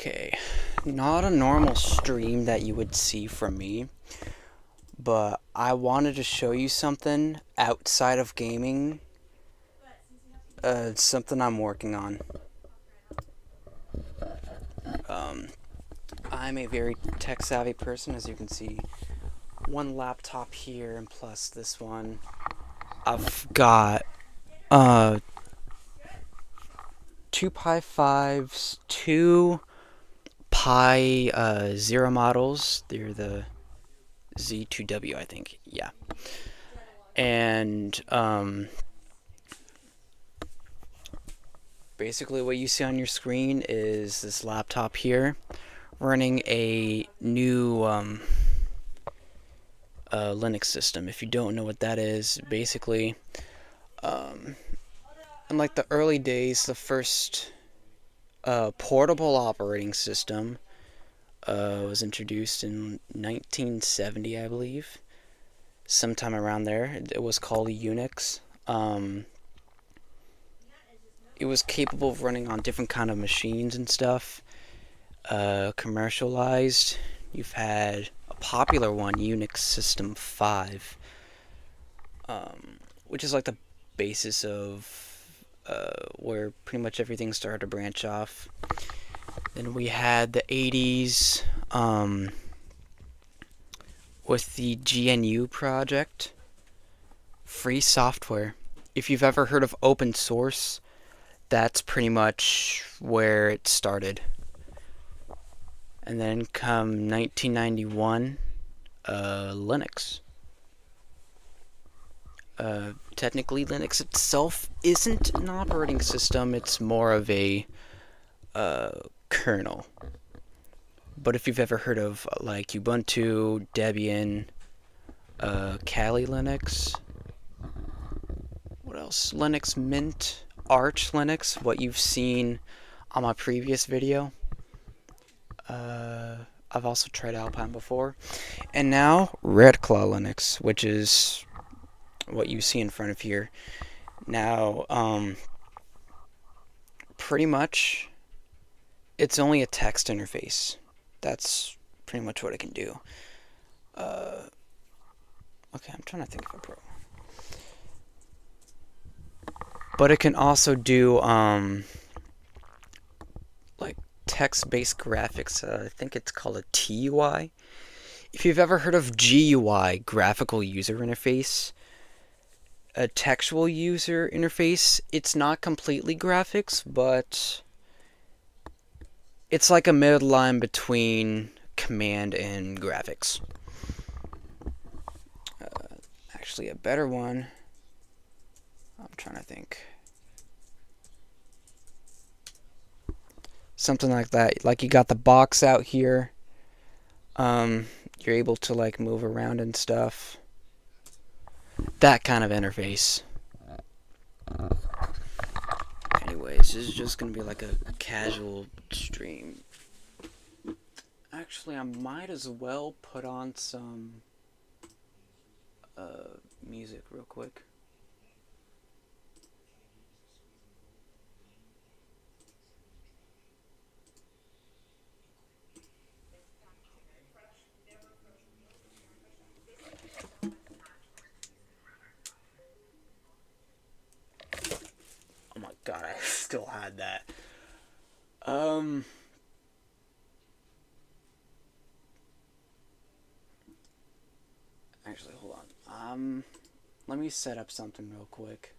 Okay, not a normal stream that you would see from me, but I wanted to show you something outside of gaming. Something I'm working on. I'm a very tech-savvy person, as you can see. One laptop here, and plus this one. I've got two Pi 5s, two Pi 0 models. They're the Z2W, I think. Yeah. And basically what you see on your screen is this laptop here running a new Linux system. If you don't know what that is, basically, in like the early days, the first portable operating system was introduced in 1970, I believe, sometime around there. It was called Unix. It was capable of running on different kind of machines and stuff. Commercialized. You've had a popular one, Unix System 5, which is like the basis of where pretty much everything started to branch off. Then we had the 80s with the GNU project, free software. If you've ever heard of open source, that's pretty much where it started. And then come 1991, Linux. Technically, Linux itself isn't an operating system, it's more of a kernel. But if you've ever heard of like Ubuntu, Debian, Kali Linux, what else? Linux Mint, Arch Linux, what you've seen on my previous video. I've also tried Alpine before. And now, Redclaw Linux, which is what you see in front of here. Now, pretty much, it's only a text interface. That's pretty much what it can do. Okay, I'm trying to think of a pro. But it can also do, like, text-based graphics. I think it's called a TUI. If you've ever heard of GUI, graphical user interface, a textual user interface, it's not completely graphics, but it's like a midline between command and graphics. Actually, a better one, I'm trying to think. Something like that. Like you got the box out here. You're able to like move around and stuff. That kind of interface. Anyways, this is just gonna be like a casual stream. Actually, I might as well put on some music real quick. Oh my god, I still had that. Actually, hold on. Let me set up something real quick.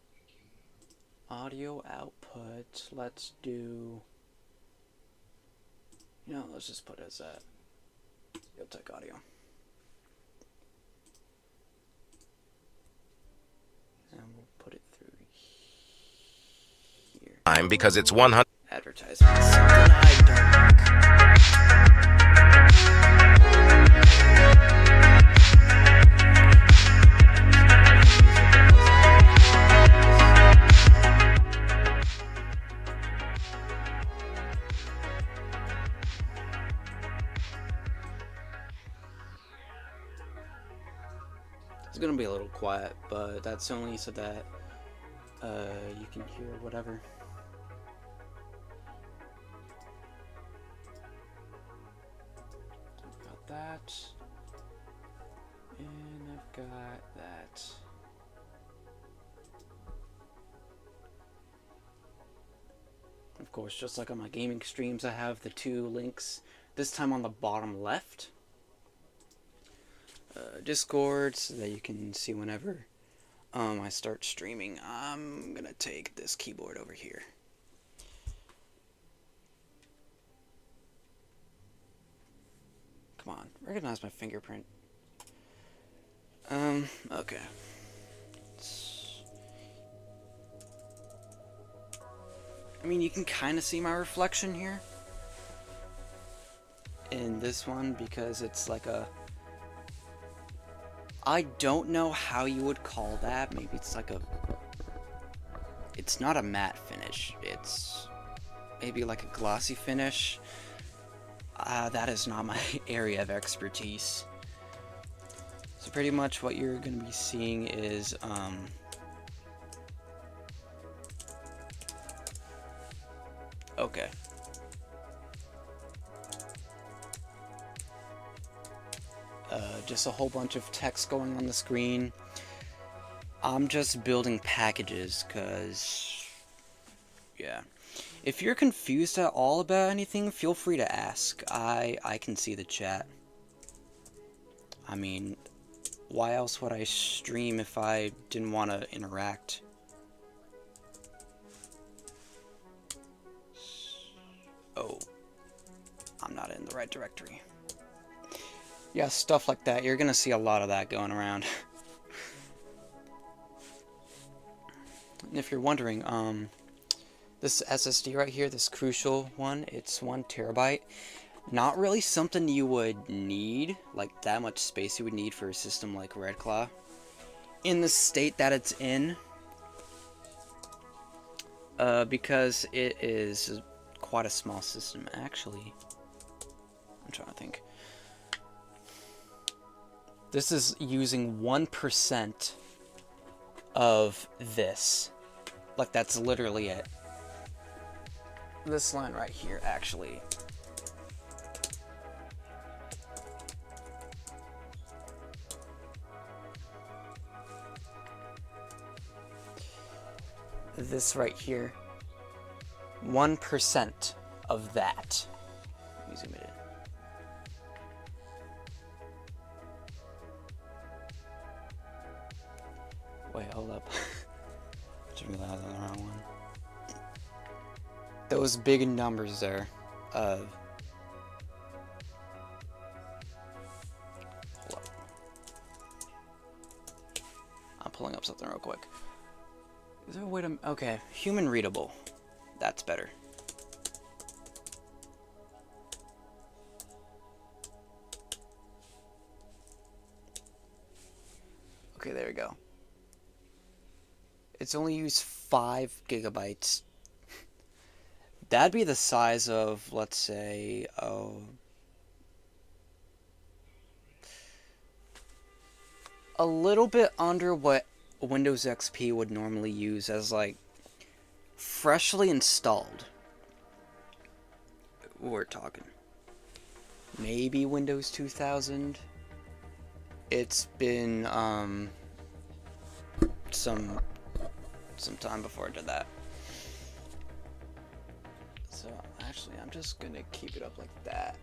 Audio output. Let's do. Let's just put it as that. Tech audio. And we'll put it through here. Because it's 100. Advertisement. Something I don't like. It's gonna be a little quiet, but that's only so that you can hear whatever. And I've got that. Of course, just like on my gaming streams, I have the two links, this time on the bottom left. Discord, so that you can see whenever I start streaming. I'm gonna take this keyboard over here. Come on, recognize my fingerprint. Okay. I mean, you can kind of see my reflection here in this one because it's like a... I don't know how you would call that. Maybe it's like a... It's not a matte finish. It's maybe like a glossy finish. That is not my area of expertise. So pretty much what you're going to be seeing is... Okay. Just a whole bunch of text going on the screen. I'm just building packages because, yeah. If you're confused at all about anything, feel free to ask. I can see the chat. I mean, why else would I stream if I didn't want to interact? Oh, I'm not in the right directory. Yeah, stuff like that. You're gonna see a lot of that going around. And if you're wondering, this SSD right here, this Crucial one, it's 1 terabyte. Not really something you would need, like that much space you would need for a system like Redclaw. In the state that it's in, because it is quite a small system, actually. I'm trying to think. This is using 1% of this. Like, that's literally it. This line right here, actually. This right here. 1% of that. Let me zoom it in. Wait, hold up. Just realized I'm on the wrong one. Those big numbers there. Hold up. I'm pulling up something real quick. Is there a way to... Okay, human readable. That's better. Okay, there we go. It's only used 5 gigabytes. That'd be the size of, let's say, a little bit under what Windows XP would normally use as, like, freshly installed. We're talking. Maybe Windows 2000. It's been, some time before I did that. So, actually, I'm just gonna keep it up like that.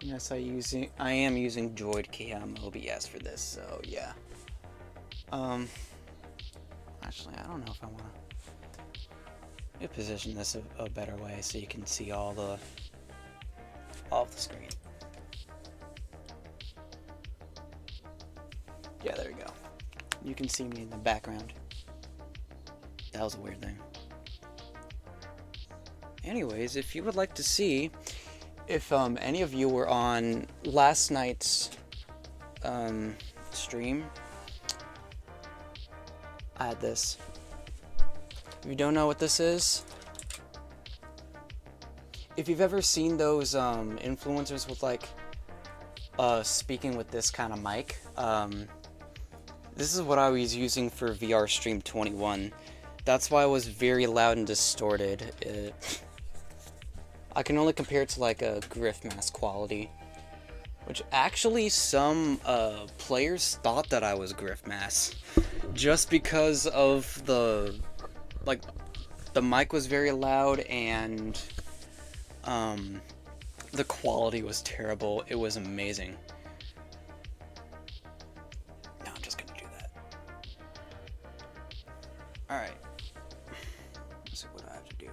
Yes, I am using Droid Cam OBS for this, so yeah. Actually, I don't know if I wanna position this a better way so you can see all of the screen. Yeah, there we go. You can see me in the background. That was a weird thing. Anyways, if you would like to see if any of you were on last night's stream, I had this. If you don't know what this is, if you've ever seen those influencers with like speaking with this kind of mic, this is what I was using for VR Stream 21. That's why it was very loud and distorted. I can only compare it to like a griff mask quality, which actually some players thought that I was griff mask, just because of the mic was very loud and the quality was terrible. It was amazing. No, I'm just gonna do that. Alright. Let's see what I have to do.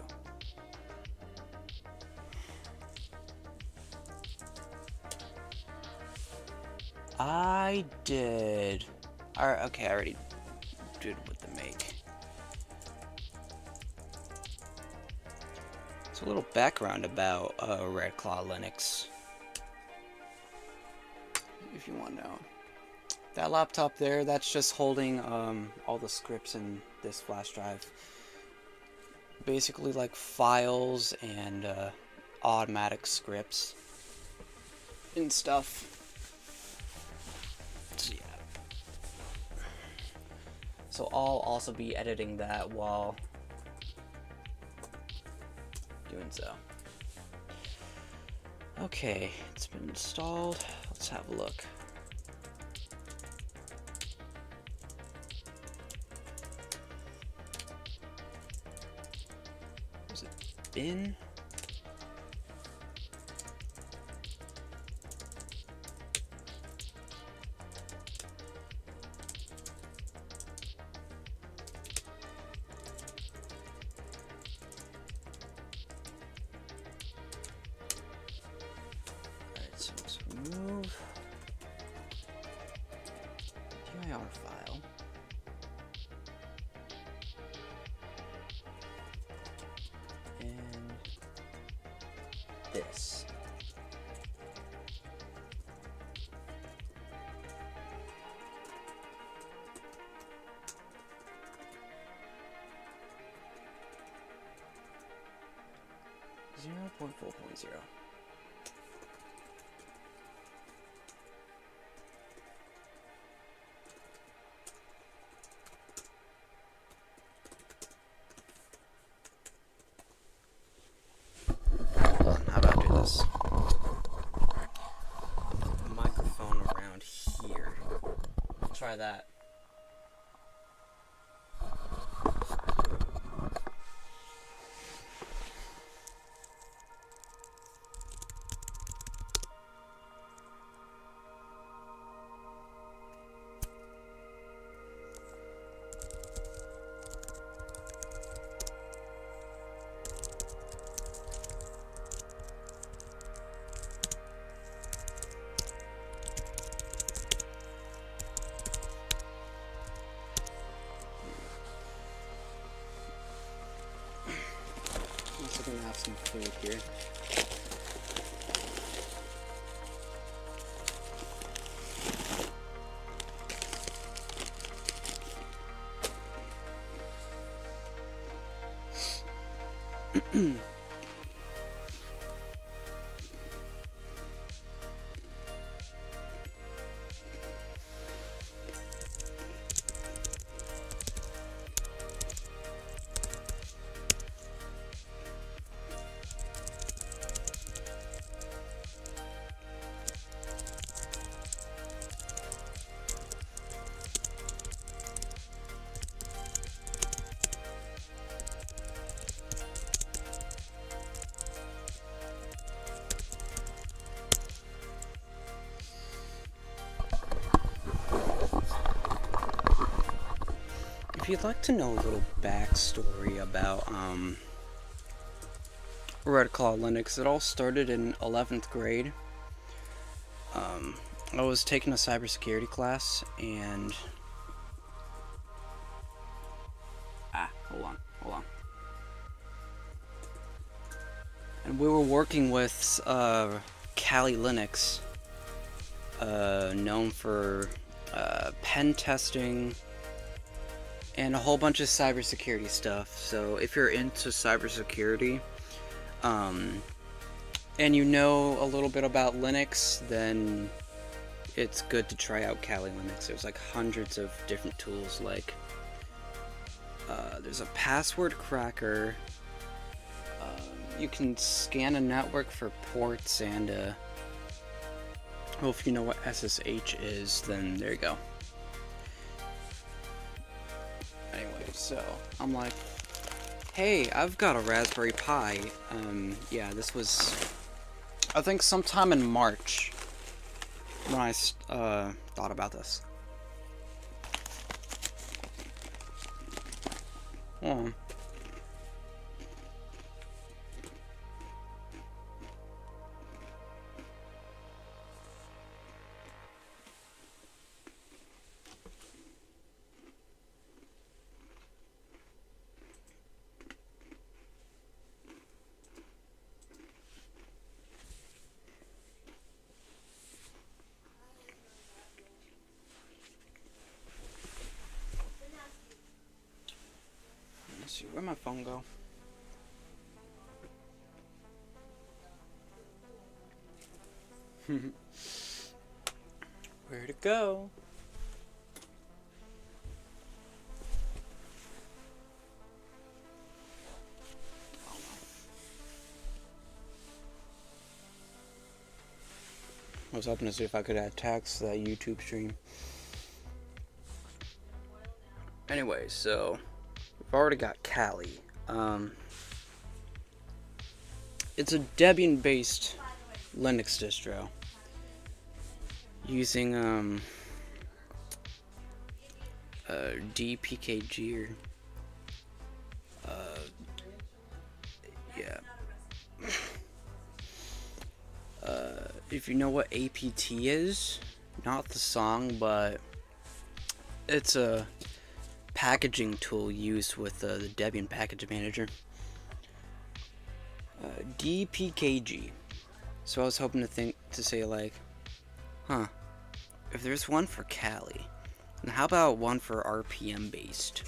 I did. Alright, okay, I already did with the make. So a little background about Redclaw Linux, if you want to know. That laptop there, that's just holding all the scripts in this flash drive. Basically like files and automatic scripts and stuff. So yeah. So I'll also be editing that while doing so. Okay, it's been installed. Let's have a look. Was it bin? So let's remove dir file. And this. Zero point 4.0. How about I do this? Microphone around here. Try that. Also gonna have some food here. If you'd like to know a little backstory about Redclaw Linux, it all started in 11th grade. I was taking a cybersecurity class and hold on. And we were working with Kali Linux, known for pen testing and a whole bunch of cybersecurity stuff. So if you're into cybersecurity, and you know a little bit about Linux, then it's good to try out Kali Linux. There's like hundreds of different tools, like there's a password cracker, you can scan a network for ports and well, if you know what SSH is, then there you go. Anyway, so I'm like, hey, I've got a Raspberry Pi. Yeah, this was, I think, sometime in March when I thought about this. Oh. Let's see, where'd my phone go? Where'd it go? I was hoping to see if I could add tags to that YouTube stream. Anyway, so we've already got Kali. It's a Debian-based Linux distro using DPKG or yeah. If you know what APT is, not the song, but it's a packaging tool used with the Debian package manager. DPKG. So I was hoping to say like, huh, if there's one for Kali, then how about one for RPM based?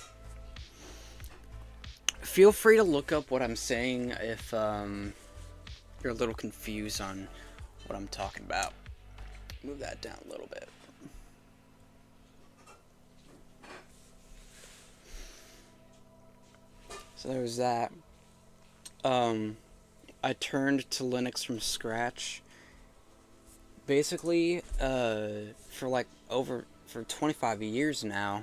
Feel free to look up what I'm saying if you're a little confused on what I'm talking about. Move that down a little bit. So there's that. I turned to Linux from scratch. Basically, for 25 years now,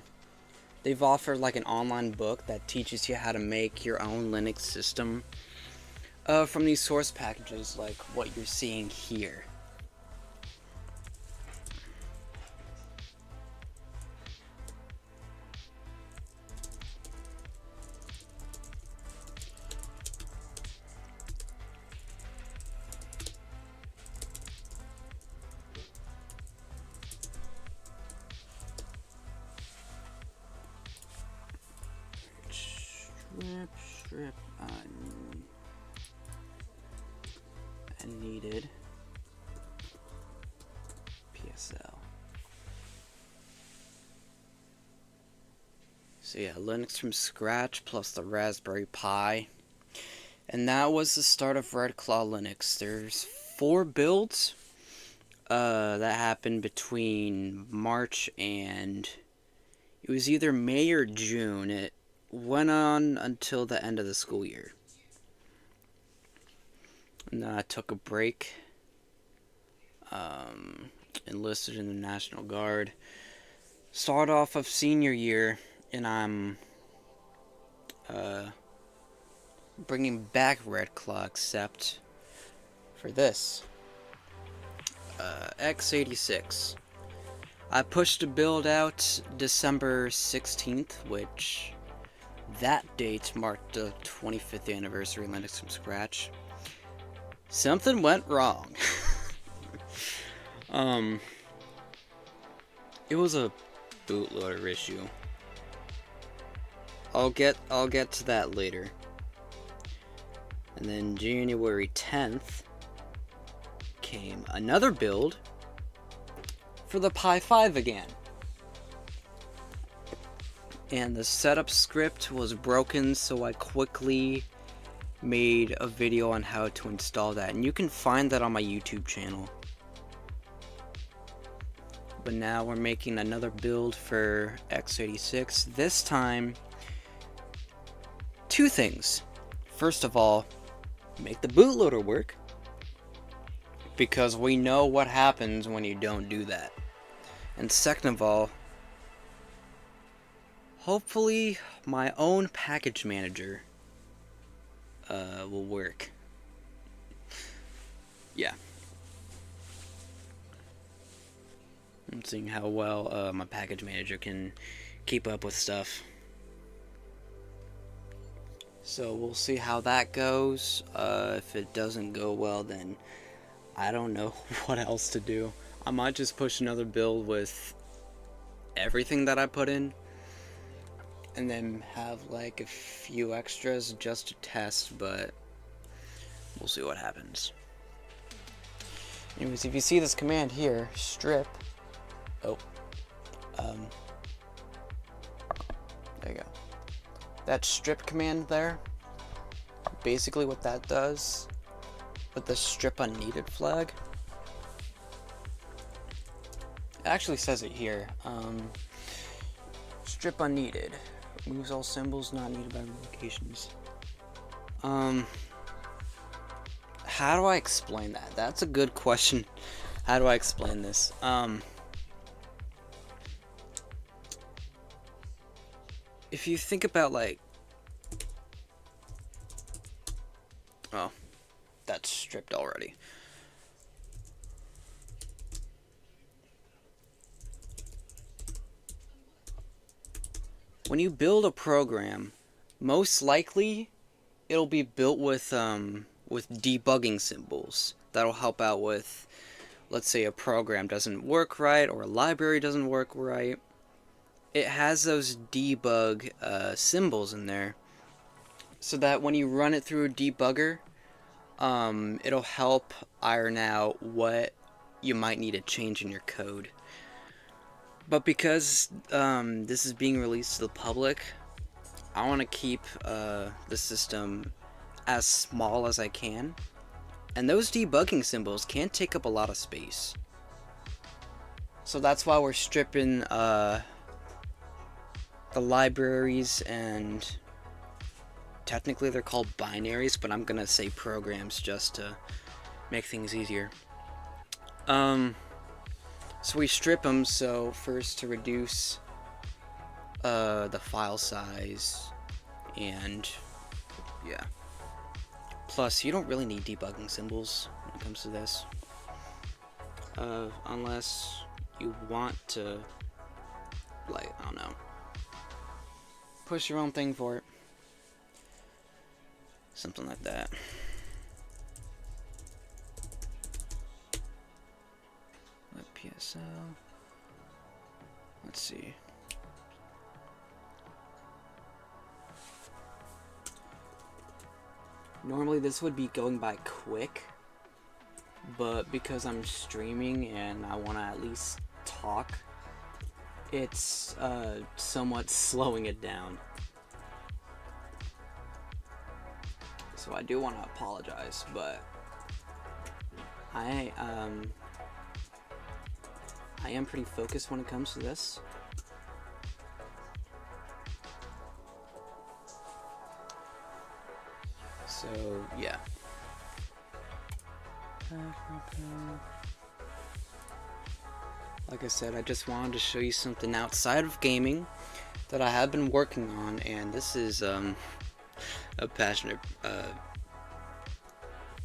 they've offered like an online book that teaches you how to make your own Linux system from these source packages like what you're seeing here. Strip needed PSL. So yeah, Linux from scratch plus the Raspberry Pi. And that was the start of Redclaw Linux. There's 4 builds that happened between March and it was either May or June. It went on until the end of the school year. And then I took a break. Enlisted in the National Guard. Started off of senior year, and I'm bringing back Redclaw, except for this. x86. I pushed a build out December 16th, which that date marked the 25th anniversary of Linux from scratch. Something went wrong. It was a bootloader issue. I'll get to that later. And then January 10th came another build for the Pi 5 again. And the setup script was broken, so I quickly made a video on how to install that. And you can find that on my YouTube channel. But now we're making another build for x86. This time, 2 things. First of all, make the bootloader work, because we know what happens when you don't do that. And second of all, hopefully my own package manager will work. Yeah. I'm seeing how well my package manager can keep up with stuff. So we'll see how that goes. If it doesn't go well, then I don't know what else to do. I might just push another build with everything that I put in, and then have like a few extras just to test, but we'll see what happens. Anyways, if you see this command here, strip, there you go. That strip command there, basically what that does with the strip unneeded flag, it actually says it here. Strip unneeded moves all symbols not needed by relocations. How do I explain that? That's a good question. How do I explain this? If you think about like, oh, that's stripped already. When you build a program, most likely it'll be built with debugging symbols. That'll help out with, let's say a program doesn't work right or a library doesn't work right. It has those debug symbols in there, so that when you run it through a debugger, it'll help iron out what you might need to change in your code. But because this is being released to the public, I want to keep the system as small as I can, and those debugging symbols can take up a lot of space. So that's why we're stripping the libraries, and technically they're called binaries, but I'm gonna say programs just to make things easier. So we strip them, so first to reduce the file size, and yeah. Plus, you don't really need debugging symbols when it comes to this, unless you want to, like, I don't know, push your own thing for it, something like that. Let PSL. Let's see. Normally this would be going by quick, but because I'm streaming and I want to at least talk, it's somewhat slowing it down. So I do want to apologize, but I am pretty focused when it comes to this. So, yeah. Like I said, I just wanted to show you something outside of gaming that I have been working on, and this is a passionate,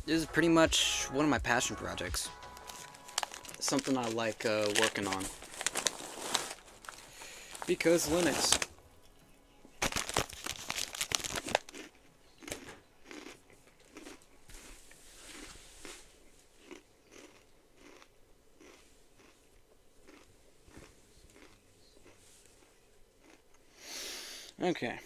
this is pretty much one of my passion projects. Something I like working on. Because Linux. Okay.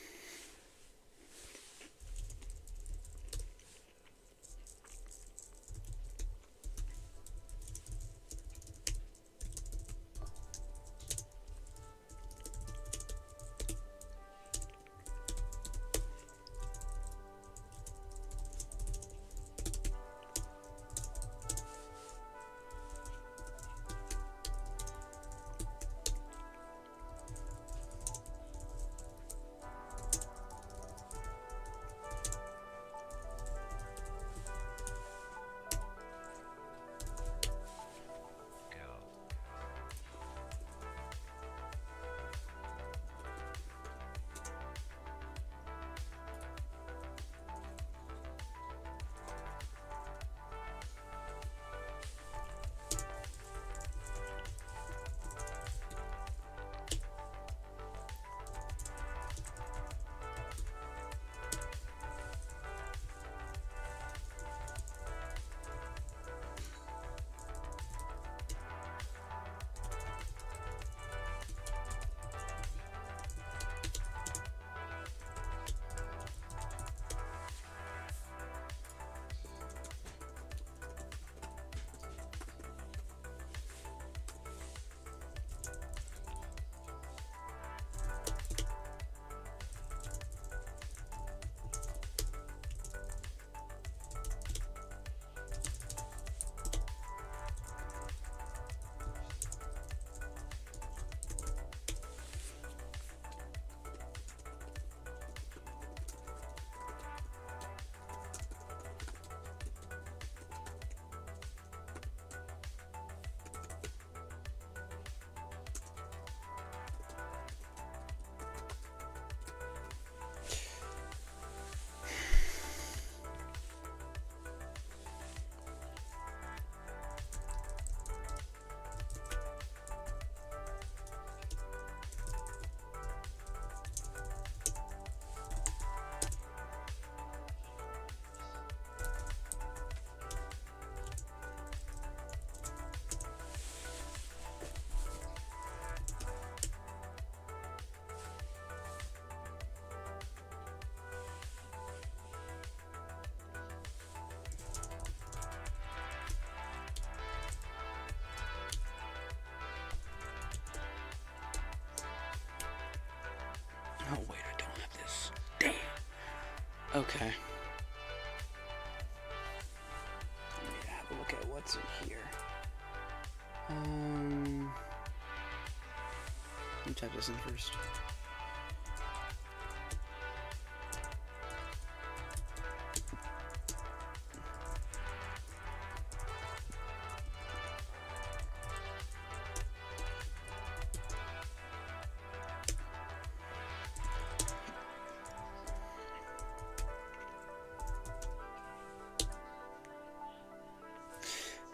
Okay. Let me have a look at what's in here. Let me type this in first.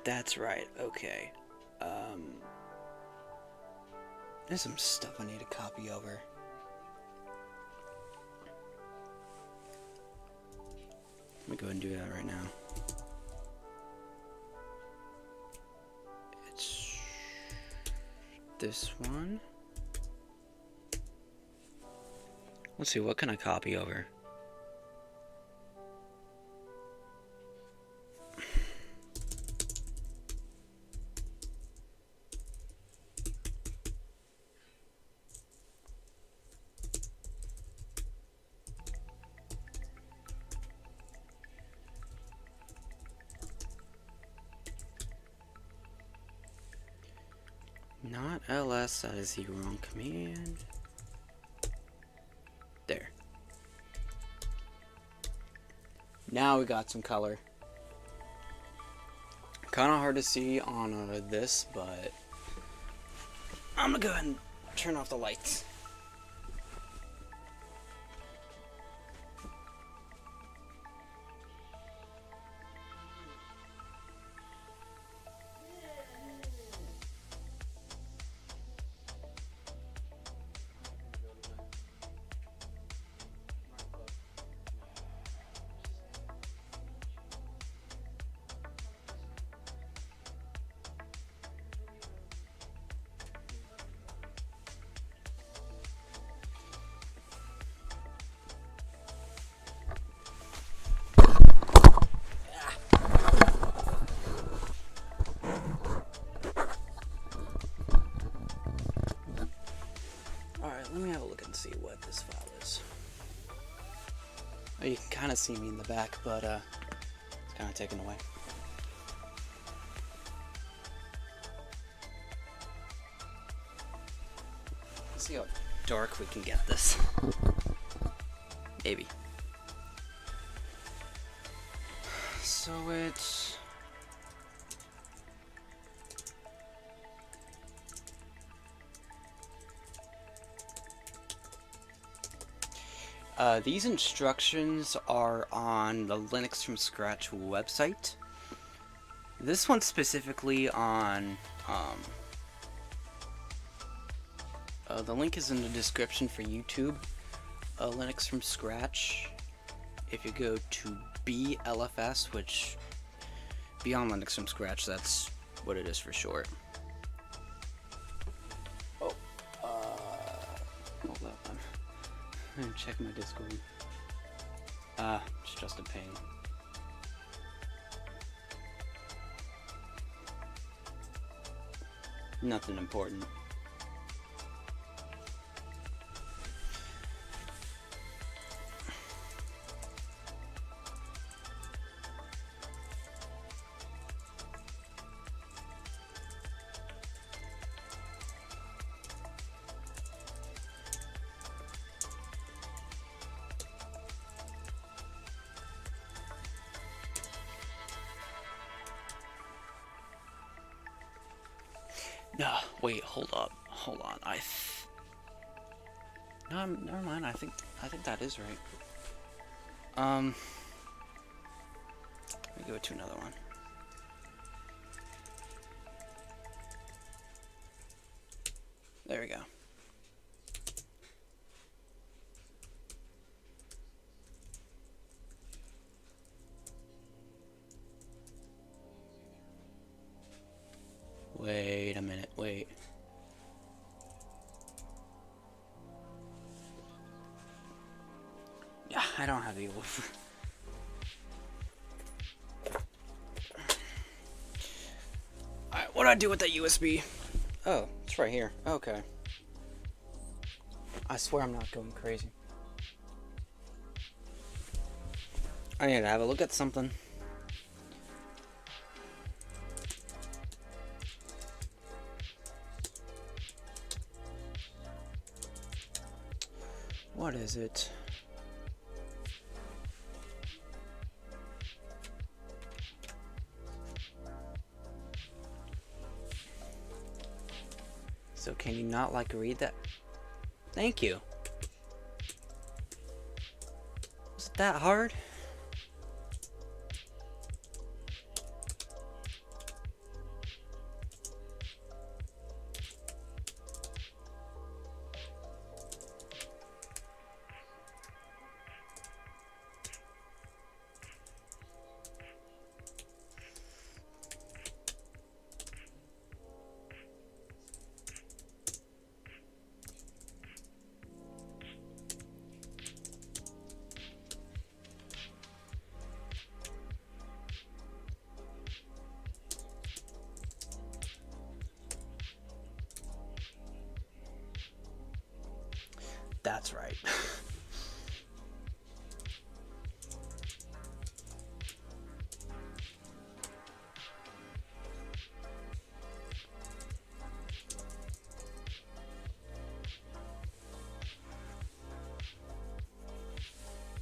That's right, okay. There's some stuff I need to copy over. Let me go ahead and do that right now. It's this one. Let's see, what can I copy over? Not ls, that is the wrong command. There. Now we got some color. Kind of hard to see on this, but I'm gonna go ahead and turn off the lights. Let me have a look and see what this file is. Oh, you can kind of see me in the back, but it's kind of taken away. Let's see how dark we can get this. Maybe. So it's... these instructions are on the Linux from Scratch website. This one's specifically on, the link is in the description for YouTube. Linux from Scratch. If you go to BLFS, which, Beyond Linux from Scratch, that's what it is for short. Oh, hold up. I'm checking my Discord. It's just a ping. Nothing important. No, wait, hold up, hold on. No, never mind. I think that is right. Let me go to another one. There we go. Wait a minute, wait. Yeah, I don't have the wolf. Alright, what do I do with that USB? Oh, it's right here. Okay. I swear I'm not going crazy. I need to have a look at something. What is it? So can you not like read that? Thank you. Was it that hard? That's right.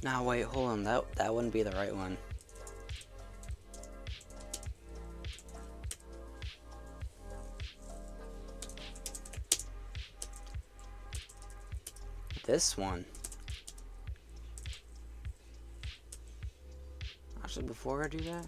Now wait, hold on. That wouldn't be the right one. This one. Actually, before I do that,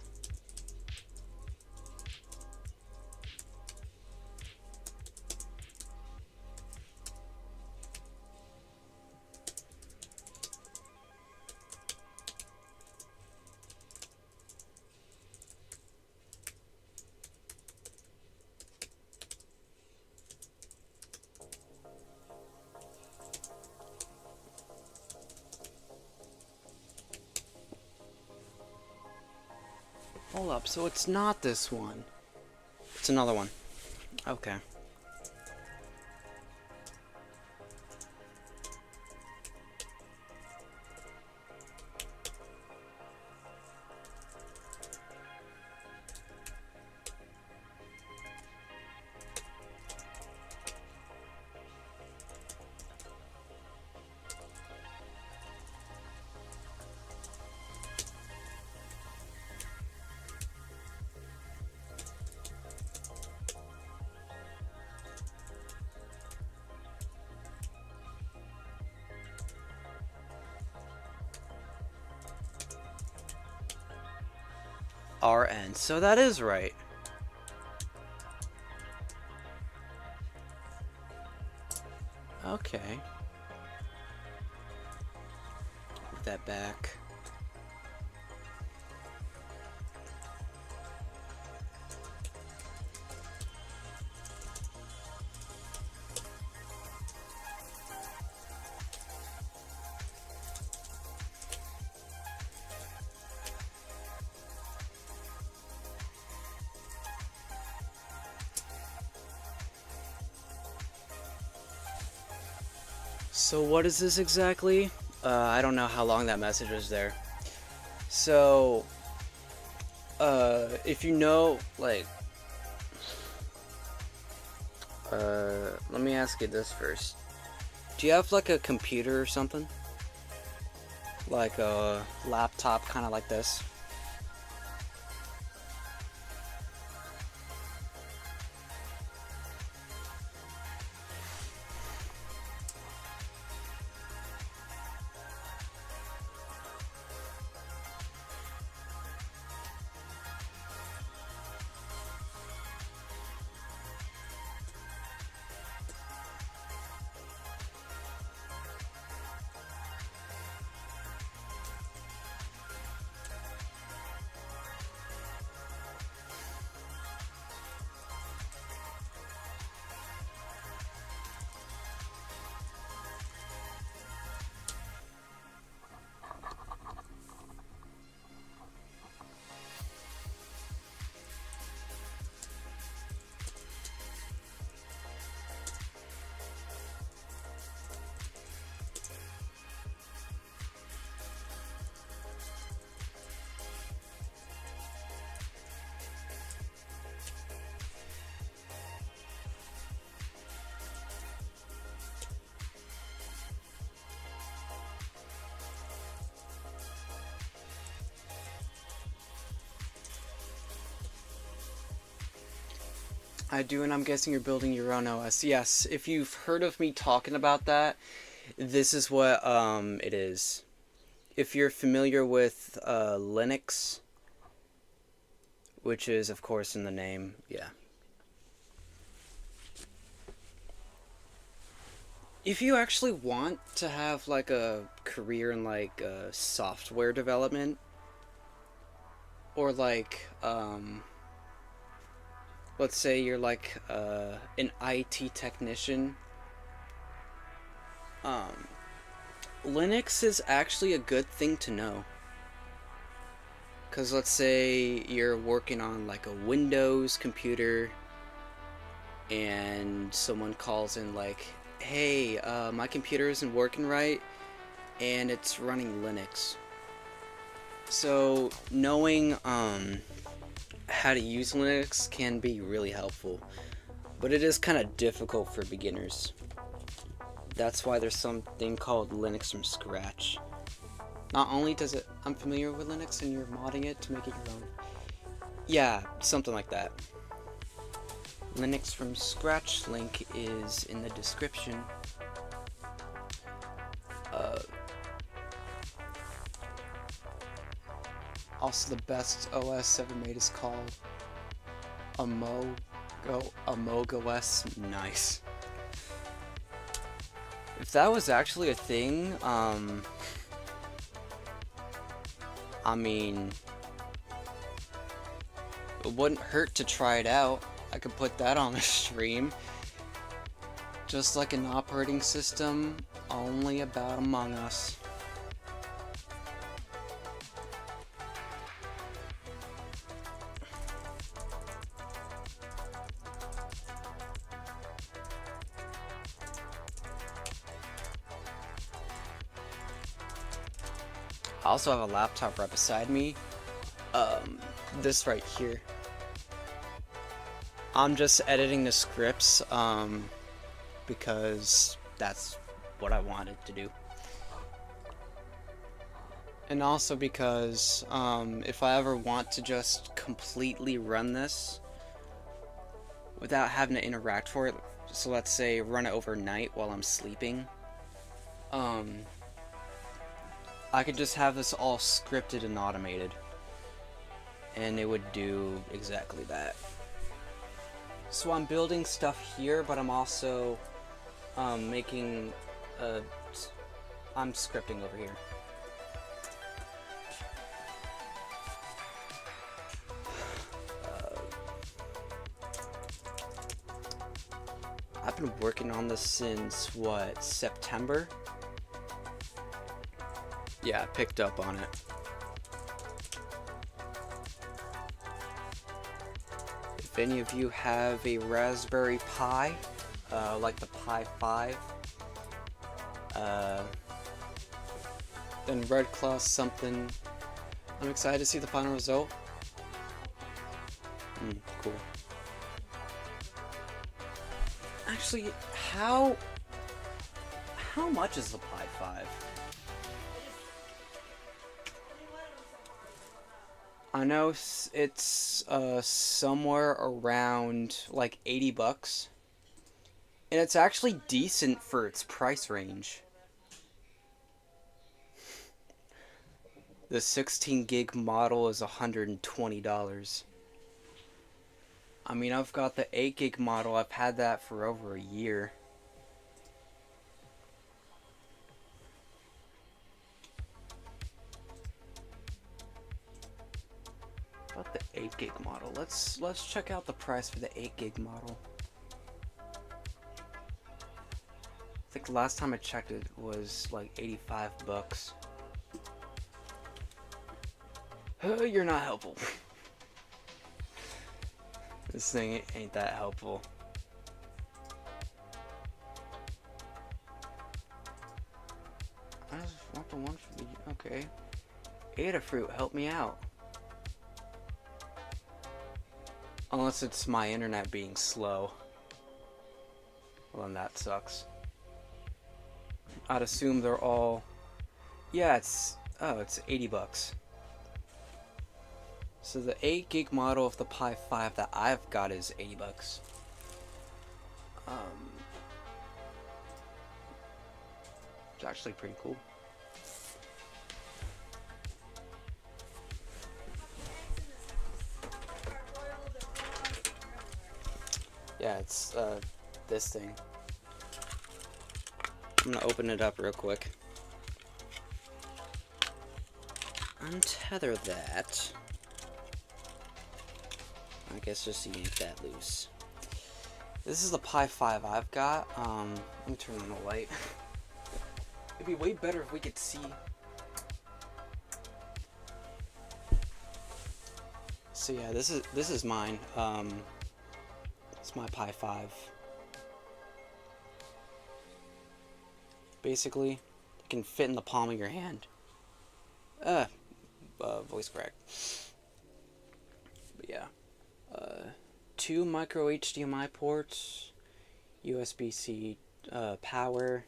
hold up. So it's not this one. It's another one. Okay. RN. So that is right. Okay. Move that back. So what is this exactly? I don't know how long that message was there. So, if you know, like, let me ask you this first. Do you have like a computer or something? Like a laptop, kind of like this? I do, and I'm guessing you're building your own OS. Yes, if you've heard of me talking about that, this is what it is. If you're familiar with Linux, which is of course in the name, yeah. If you actually want to have like a career in like software development, or like let's say you're like an IT technician, um, Linux is actually a good thing to know. Because let's say you're working on like a Windows computer and someone calls in like, hey, my computer isn't working right and it's running Linux. So knowing how to use Linux can be really helpful, but it is kind of difficult for beginners. That's why there's something called Linux from scratch. Not only does it, I'm familiar with Linux and you're modding it to make it your own. Yeah, something like that. Linux from scratch link is in the description. Also, the best OS ever made is called Amog OS. Nice. If that was actually a thing, I mean, it wouldn't hurt to try it out. I could put that on the stream. Just like an operating system, only about Among Us. I also have a laptop right beside me. This right here. I'm just editing the scripts, because that's what I wanted to do. And also because, if I ever want to just completely run this without having to interact for it, so let's say run it overnight while I'm sleeping, I could just have this all scripted and automated, and it would do exactly that. So I'm building stuff here, but I'm also making I'm scripting over here. I've been working on this since what, September? Yeah, I picked up on it. If any of you have a Raspberry Pi, like the Pi 5, then Redclaw something. I'm excited to see the final result. Cool. Actually, how much is the Pi 5? I know it's somewhere around like 80 bucks. And it's actually decent for its price range. The 16 gig model is $120. I mean, I've got the 8 gig model. I've had that for over a year. About the 8 gig model. Let's check out the price for the 8 gig model. I think the last time I checked it was like 85 bucks. You're not helpful. This thing ain't that helpful. I just want the one for the... Okay. Adafruit, help me out. Unless it's my internet being slow. Well, then that sucks. I'd assume they're all... Yeah, it's 80 bucks. So the 8 gig model of the Pi 5 that I've got is 80 bucks. It's actually pretty cool. Yeah, it's this thing. I'm gonna open it up real quick. Untether that. I guess just yank that loose. This is the Pi 5 I've got. Let me turn on the light. It'd be way better if we could see. So yeah, this is mine. It's my Pi 5. Basically, it can fit in the palm of your hand. Voice crack. But yeah, 2 micro HDMI ports, USB-C power,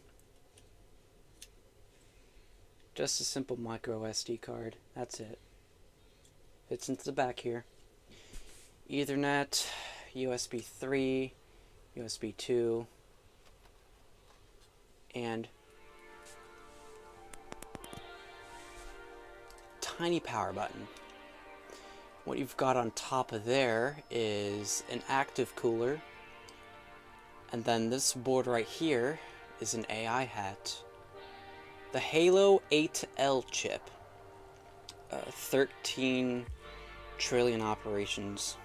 just a simple micro SD card. That's it. Fits into the back here. Ethernet, USB 3, USB 2, and tiny power button. What you've got on top of there is an active cooler, and then this board right here is an AI hat. The Halo 8L chip, 13 trillion operations.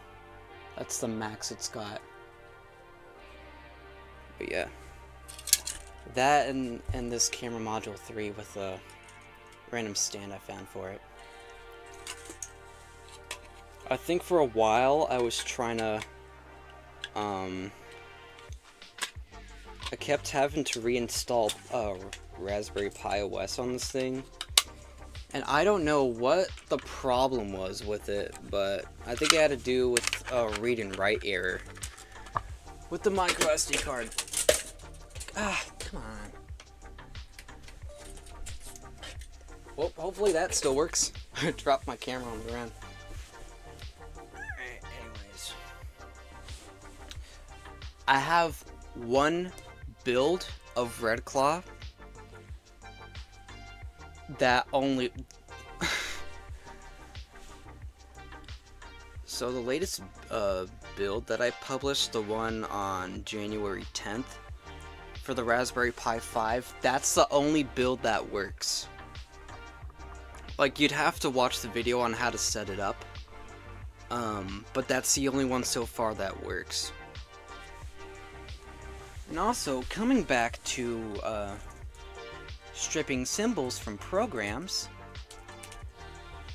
That's the max it's got. But yeah, that and this camera module 3 with a random stand I found for it. I think for a while I was trying to, I kept having to reinstall Raspberry Pi OS on this thing, and I don't know what the problem was with it, but I think it had to do with a read and write error with the micro SD card. Ah, come on. Well, hopefully that still works. I dropped my camera on the ground. Anyways, I have one build of Redclaw that only so the latest build that I published, the one on January 10th for the Raspberry Pi 5, that's the only build that works. Like, you'd have to watch the video on how to set it up, but that's the only one so far that works. And also, coming back to stripping symbols from programs,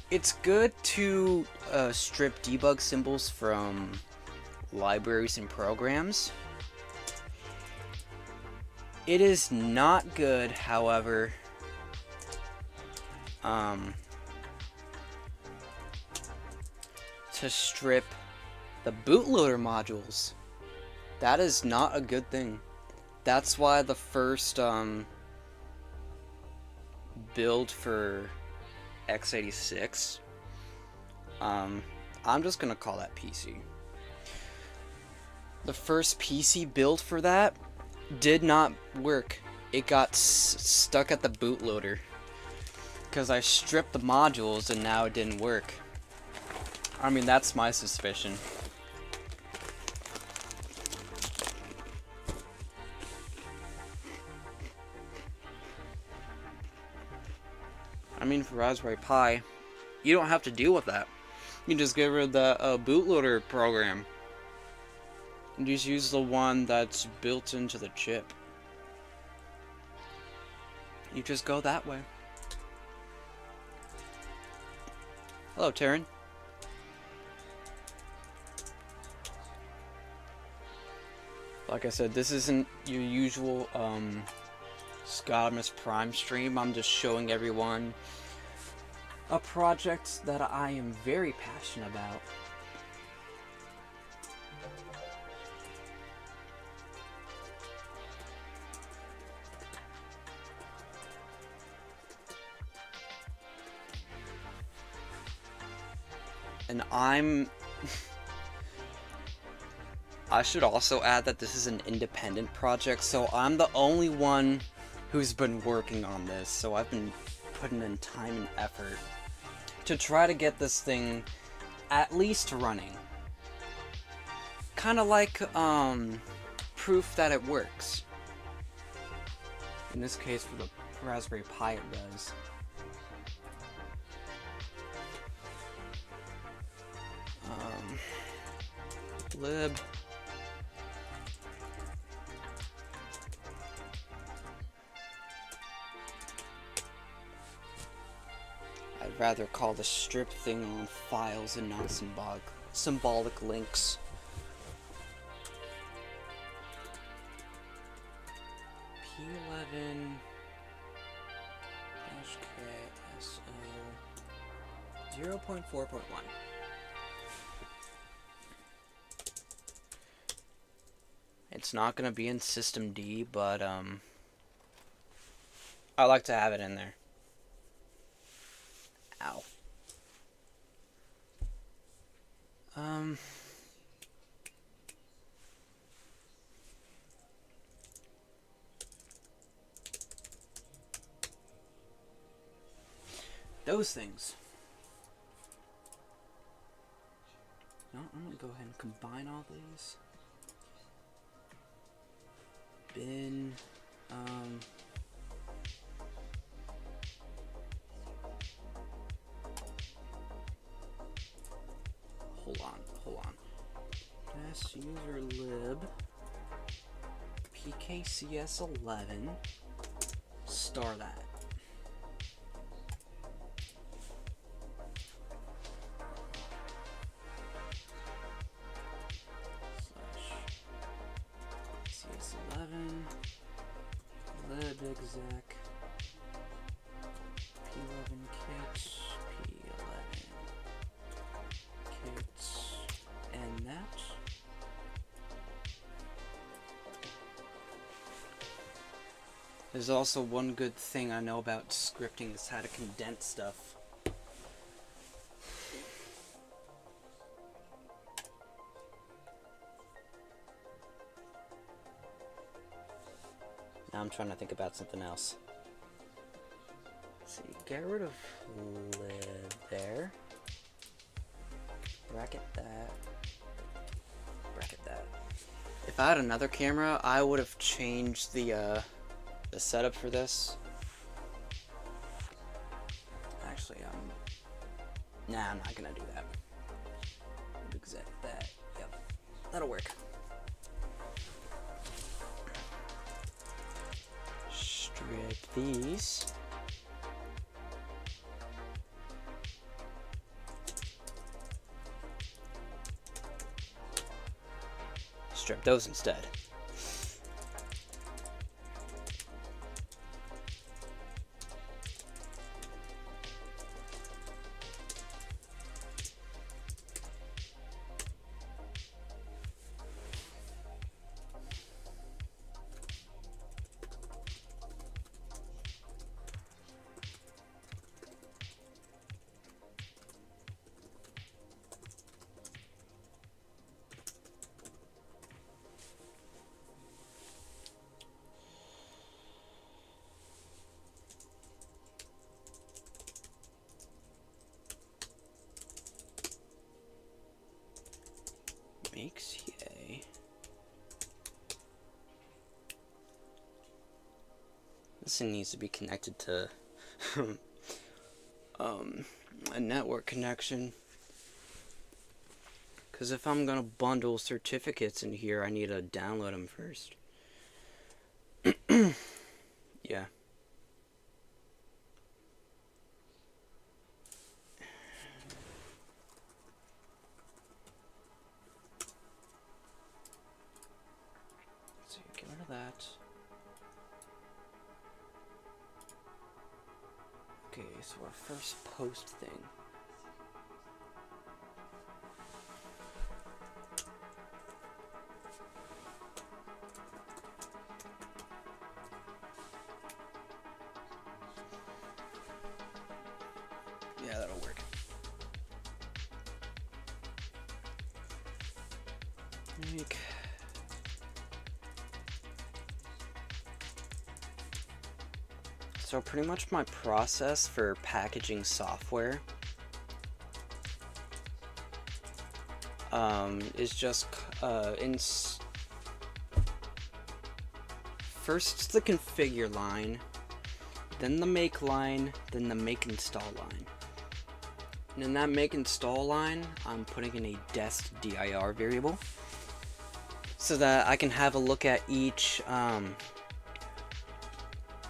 it's good to strip debug symbols from libraries and programs. It is not good, however, to strip the bootloader modules. That is not a good thing. That's why the first build for x86, I'm just gonna call that PC. The first PC build for that did not work. It got stuck at the bootloader because I stripped the modules and now it didn't work. I mean, that's my suspicion. I mean, for Raspberry Pi, you don't have to deal with that. You just get rid of the bootloader program and just use the one that's built into the chip. You just go that way. Hello, Taryn. Like I said, this isn't your usual Scottimus Prime stream. I'm just showing everyone a project that I am very passionate about. And I should also add that this is an independent project, so I'm the only one who's been working on this, so I've been putting in time and effort to try to get this thing at least running. Kind of like proof that it works. In this case, for the Raspberry Pi, it does. Lib. I'd rather call the strip thing on files and not symbolic links. P11 KSO 0.4.1. It's not gonna be in systemd, but I like to have it in there. Ow. Those things. No, I'm gonna go ahead and combine all these. Bin, hold on. S user lib pkcs11 star that. cs11 lib exec p11 kit p11 kits and that. There's also one good thing I know about scripting is how to condense stuff. Now I'm trying to think about something else. Let's see, get rid of lib there. Bracket that. Bracket that. If I had another camera, I would have changed the setup for this. Actually, nah, I'm not gonna do that. Exec that. Yep, that'll work. Strip these. Strip those instead. Makes yay. This thing needs to be connected to a network connection. Because if I'm gonna bundle certificates in here, I need to download them first. Yeah. So get rid of that. Okay, so our first post thing. Yeah, that'll work. Make So pretty much my process for packaging software is just first the configure line, then the make line, then the make install line. And in that make install line, I'm putting in a dest dir variable so that I can have a look at each,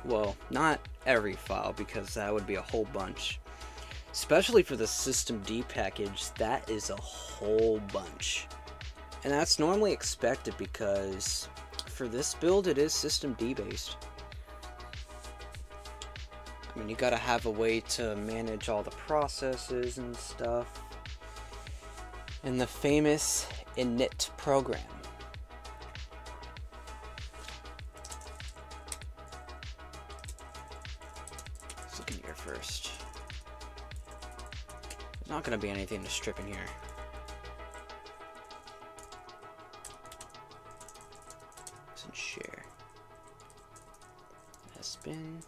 well, not every file because that would be a whole bunch. Especially for the systemd package, that is a whole bunch. And that's normally expected because for this build, it is systemd based. I mean, you gotta have a way to manage all the processes and stuff. And the famous init program. Let's look in here first. There's not gonna be anything to strip in here. Let's share. Spin.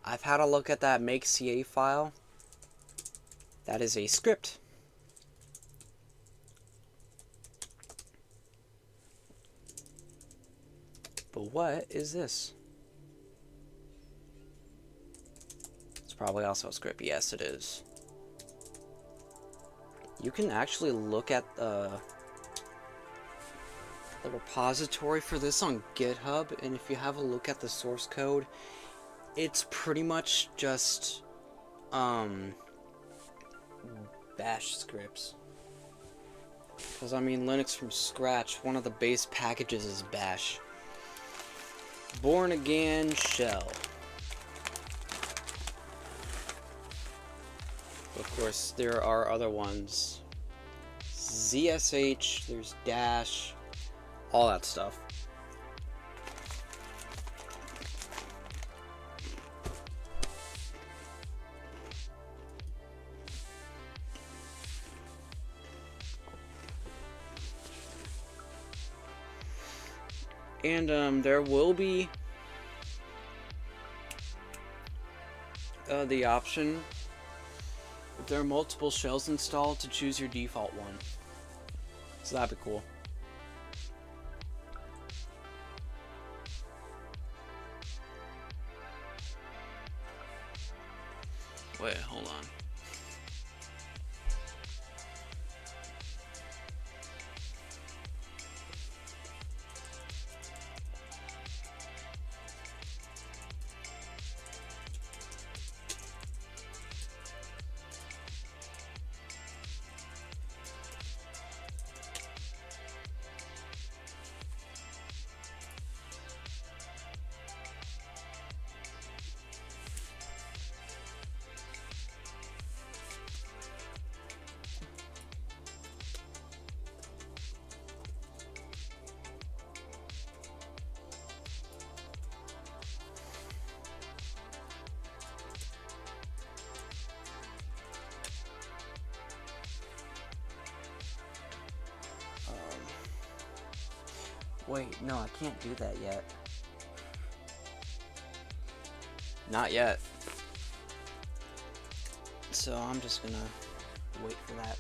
I've had a look at that make ca file. That is a script. But what is this? It's probably also a script. Yes, it is. You can actually look at the repository for this on GitHub, and if you have a look at the source code, it's pretty much just bash scripts. Because I mean, Linux from scratch, one of the base packages is bash. Born again shell. Of course, there are other ones. ZSH, there's dash, all that stuff. And there will be the option, if there are multiple shells installed, to choose your default one. So that'd be cool. Wait, hold on. Wait, no, I can't do that yet. Not yet. So I'm just gonna wait for that.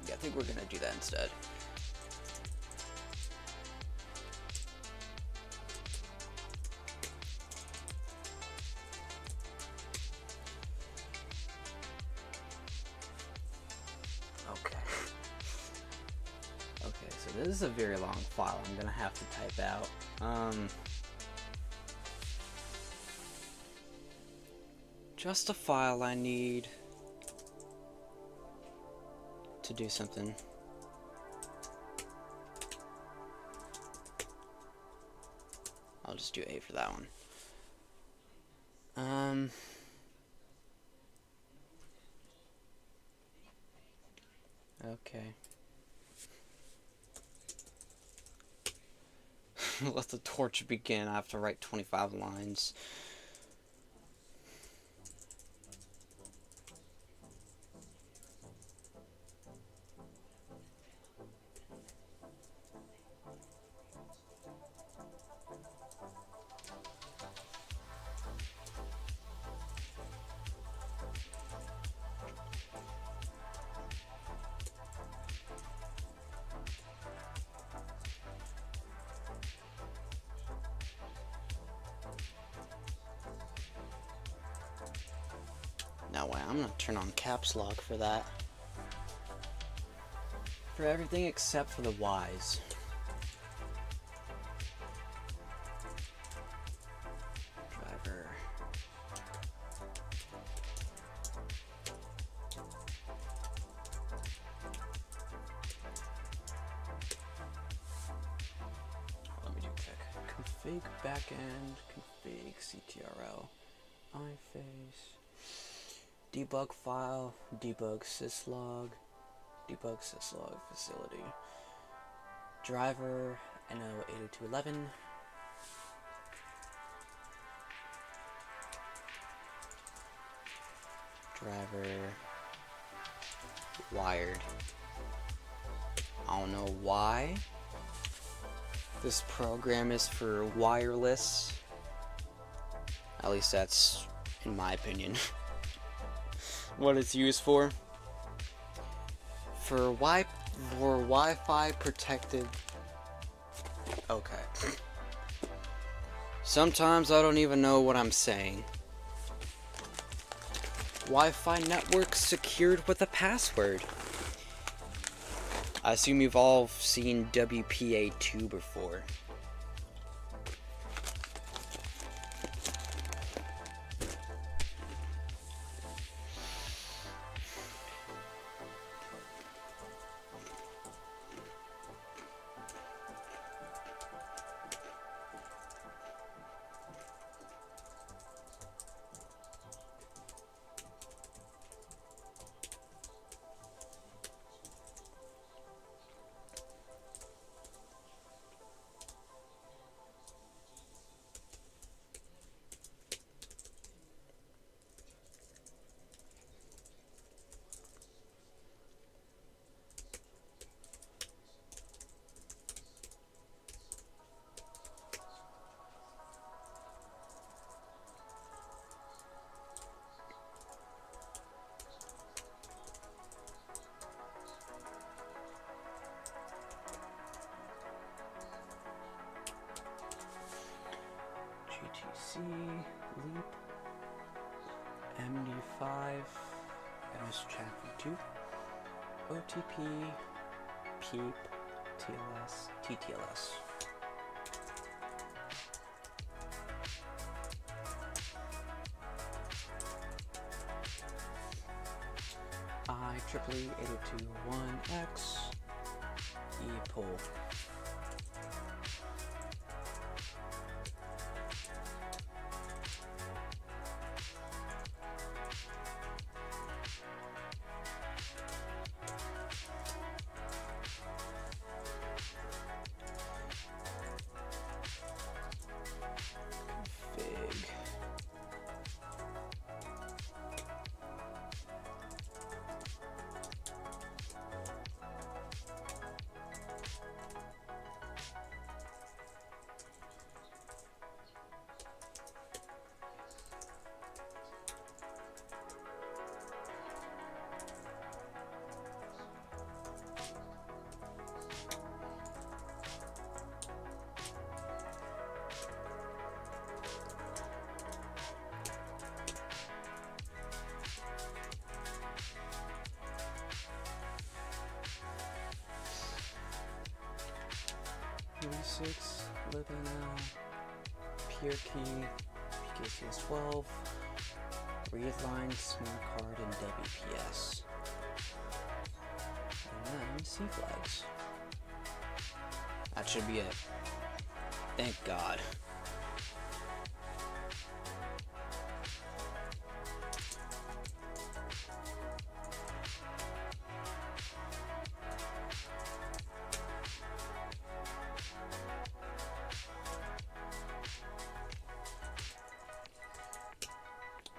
Yeah, I think we're gonna do that instead. This is a very long file I'm gonna have to type out. Just a file I need to do something. I'll just do A for that one. Okay. Let the torture begin. I have to write 25 lines. that way. I'm gonna turn on caps lock for that. For everything except for the Y's. Driver. Let me do quick. Config backend, config CTRL, iFace, debug file, debug syslog, debug syslog facility, driver NO80211, driver wired. I don't know why this program is for wireless. At least that's, in my opinion, what it's used for. For Wi-Fi protected. Okay. Sometimes I don't even know what I'm saying. Wi-Fi network secured with a password. I assume you've all seen WPA2 before. GTC, Leap, MD5, MS Chat V2, OTP, PEEP, TLS, TTLS. IEEE 802.1x, ePOL. UI6, Libnl, Pure Key, PKCS12, Readline, Smart Card, and WPS. And then C flags. That should be it. Thank God.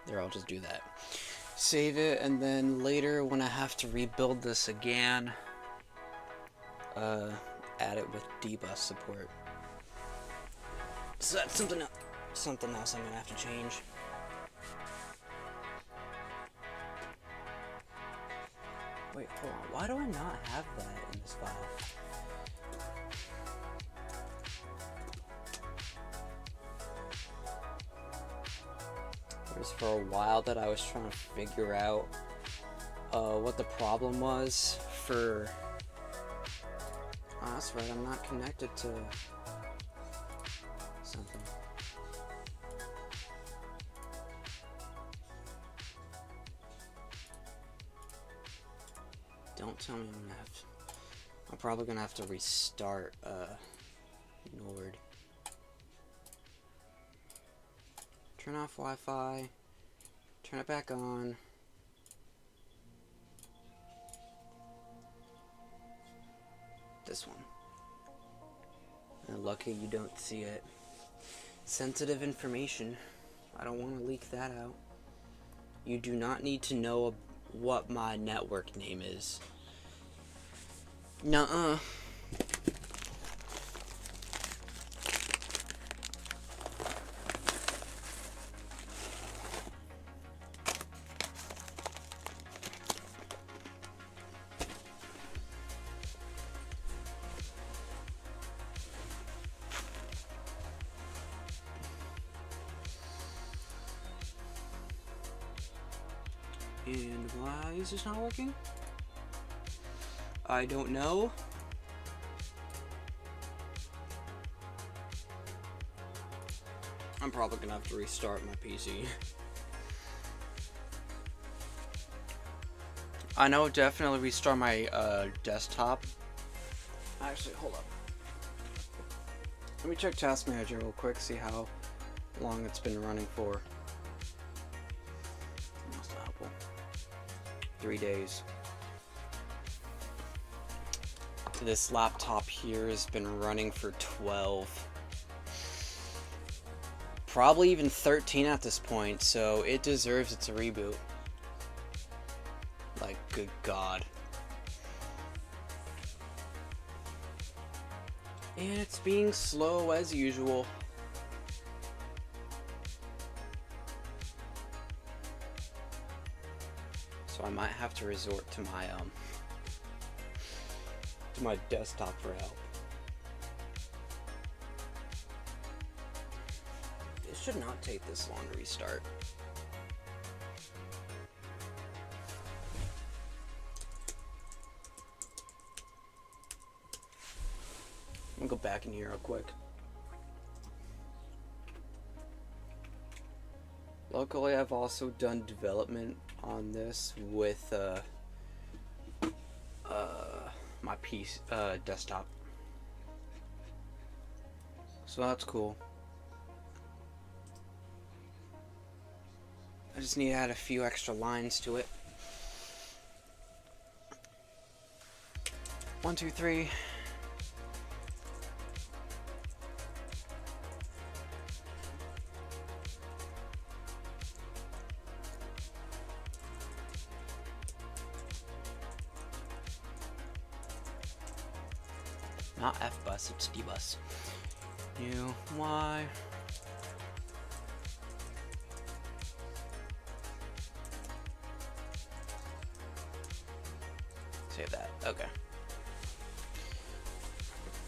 There, I'll just do that. Save it, and then later when I have to rebuild this again, add it with dbus support. So that's something else I'm gonna have to change. Wait, hold on. Why do I not have that in this file? Where's for a while that I was trying to figure out what the problem was for... Oh, that's right, I'm not connected to something. Don't tell me I'm gonna have to... I'm probably gonna have to restart Nord. Turn off Wi-Fi. Turn it back on. This one. And lucky you don't see it. Sensitive information. I don't want to leak that out. You do not need to know what my network name is. Nuh-uh. And why is this not working? I don't know. I'm probably gonna have to restart my PC. I know, definitely restart my desktop. Actually, hold up. Let me check Task Manager real quick, see how long it's been running for. Most helpful. 3 days. This laptop here has been running for 12. Probably even 13 at this point, so it deserves its reboot. Like, good God. And it's being slow as usual. So I might have to resort to my desktop for help. It should not take this long to restart. I'm gonna go back in here real quick. Luckily, I've also done development on this with my PC desktop, so that's cool. I just need to add a few extra lines to it. 1, 2, 3. Not F bus, it's D bus. U, Y. Save that, okay.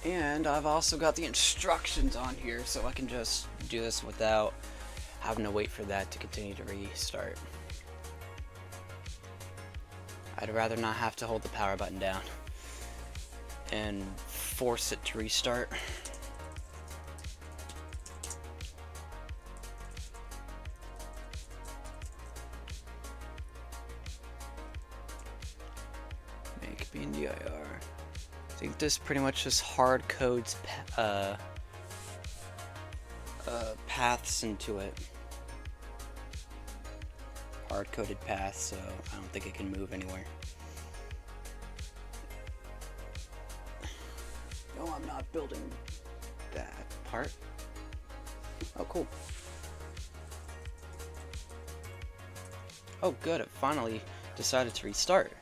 And I've also got the instructions on here, so I can just do this without having to wait for that to continue to restart. I'd rather not have to hold the power button down and force it to restart. Make BNDIR. I think this pretty much just hard codes paths into it. Hard coded paths, so I don't think it can move anywhere. No, I'm not building that part. Oh, cool. Oh, good. It finally decided to restart.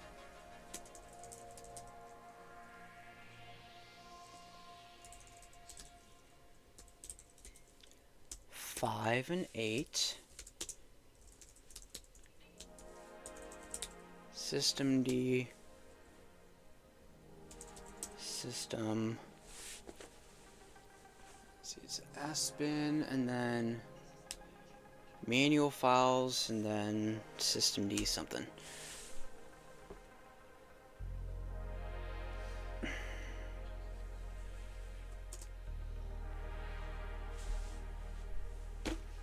Five and 8. System D. System. Let's see, it's Aspen, and then Manual files and then systemd something.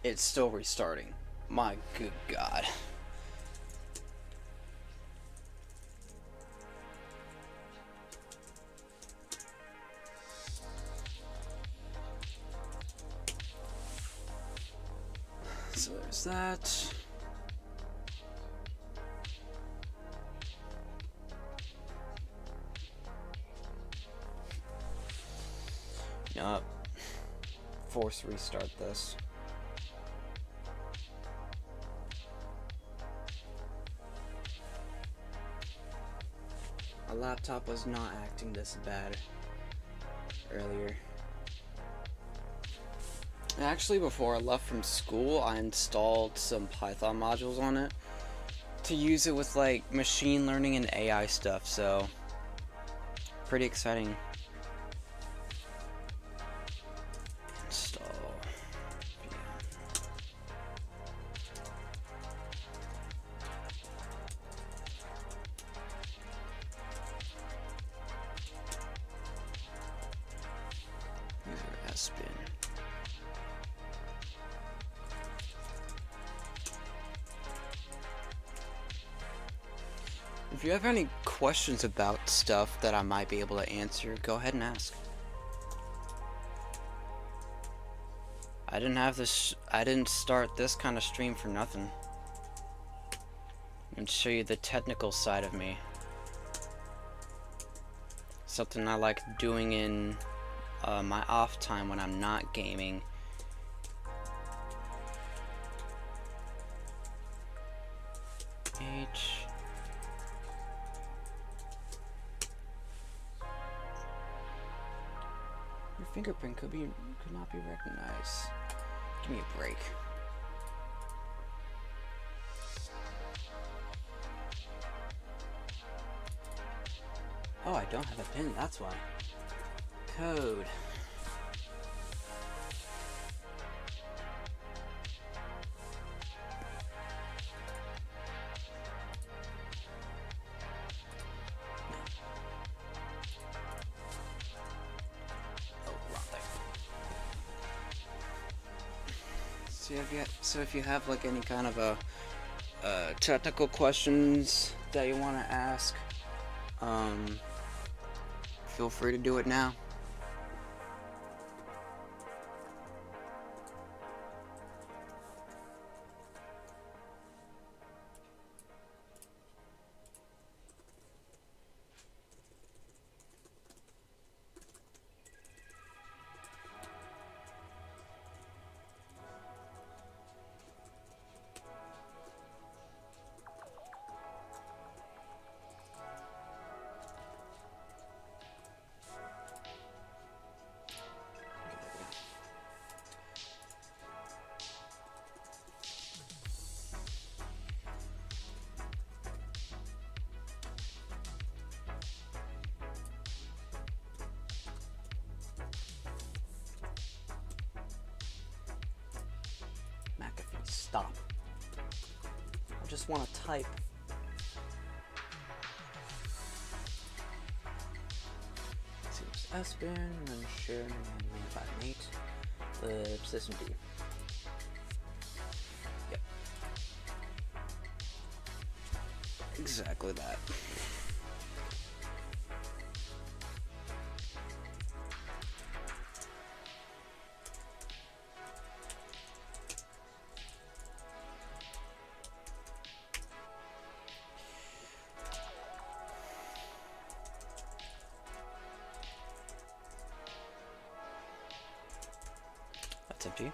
It's still restarting. My good God. So there's that. Yup. Force restart this. My laptop was not acting this bad earlier. Actually, before I left from school, I installed some Python modules on it to use it with like machine learning and AI stuff, so pretty exciting. Install. User has been. If you have any questions about stuff that I might be able to answer, go ahead and ask. I didn't start this kind of stream for nothing. And show you the technical side of me. Something I like doing in my off time when I'm not gaming. Your fingerprint could not be recognized. Give me a break. Oh, I don't have a pin, that's why. Code. So if you have like any kind of technical questions that you want to ask, feel free to do it now. Stop. I just want to type. S bin and then share and 508 systemd. Yep. Exactly that. That's empty.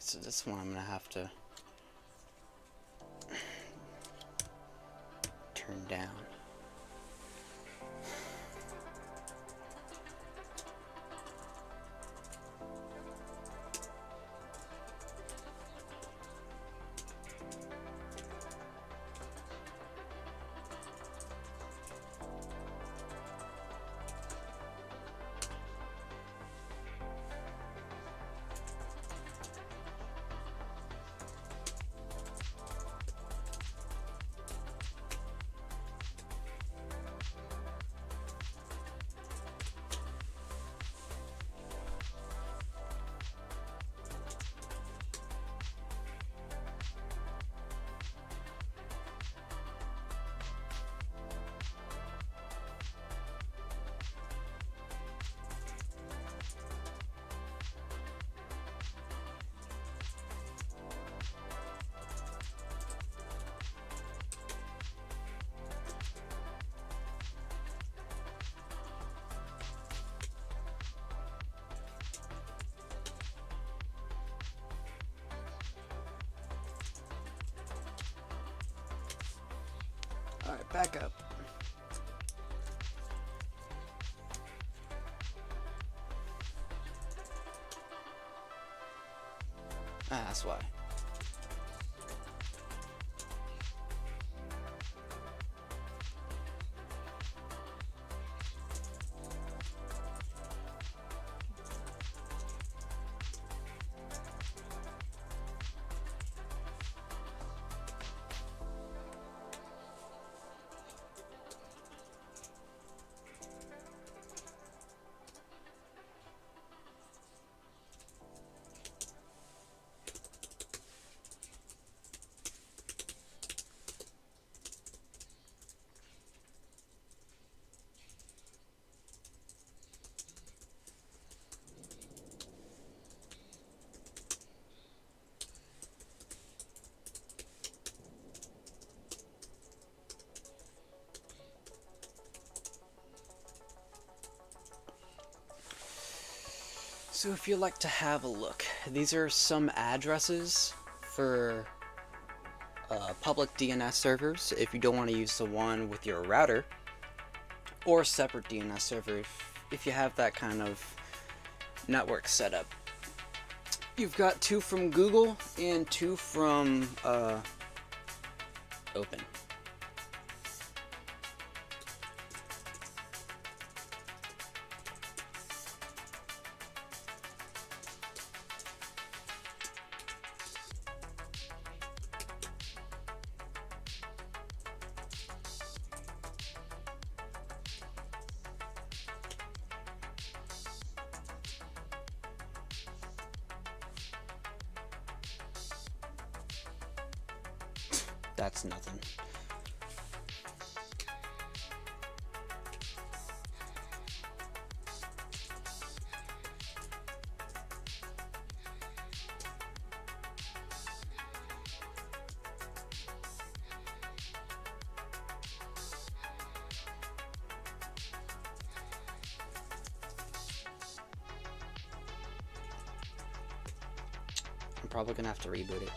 so this one I'm gonna have to turn down. Alright, back up. Ah, that's why. So if you'd like to have a look, these are some addresses for public DNS servers if you don't want to use the one with your router, or a separate DNS server if you have that kind of network setup. You've got 2 from Google and 2 from Open. That's nothing. I'm probably gonna have to reboot it.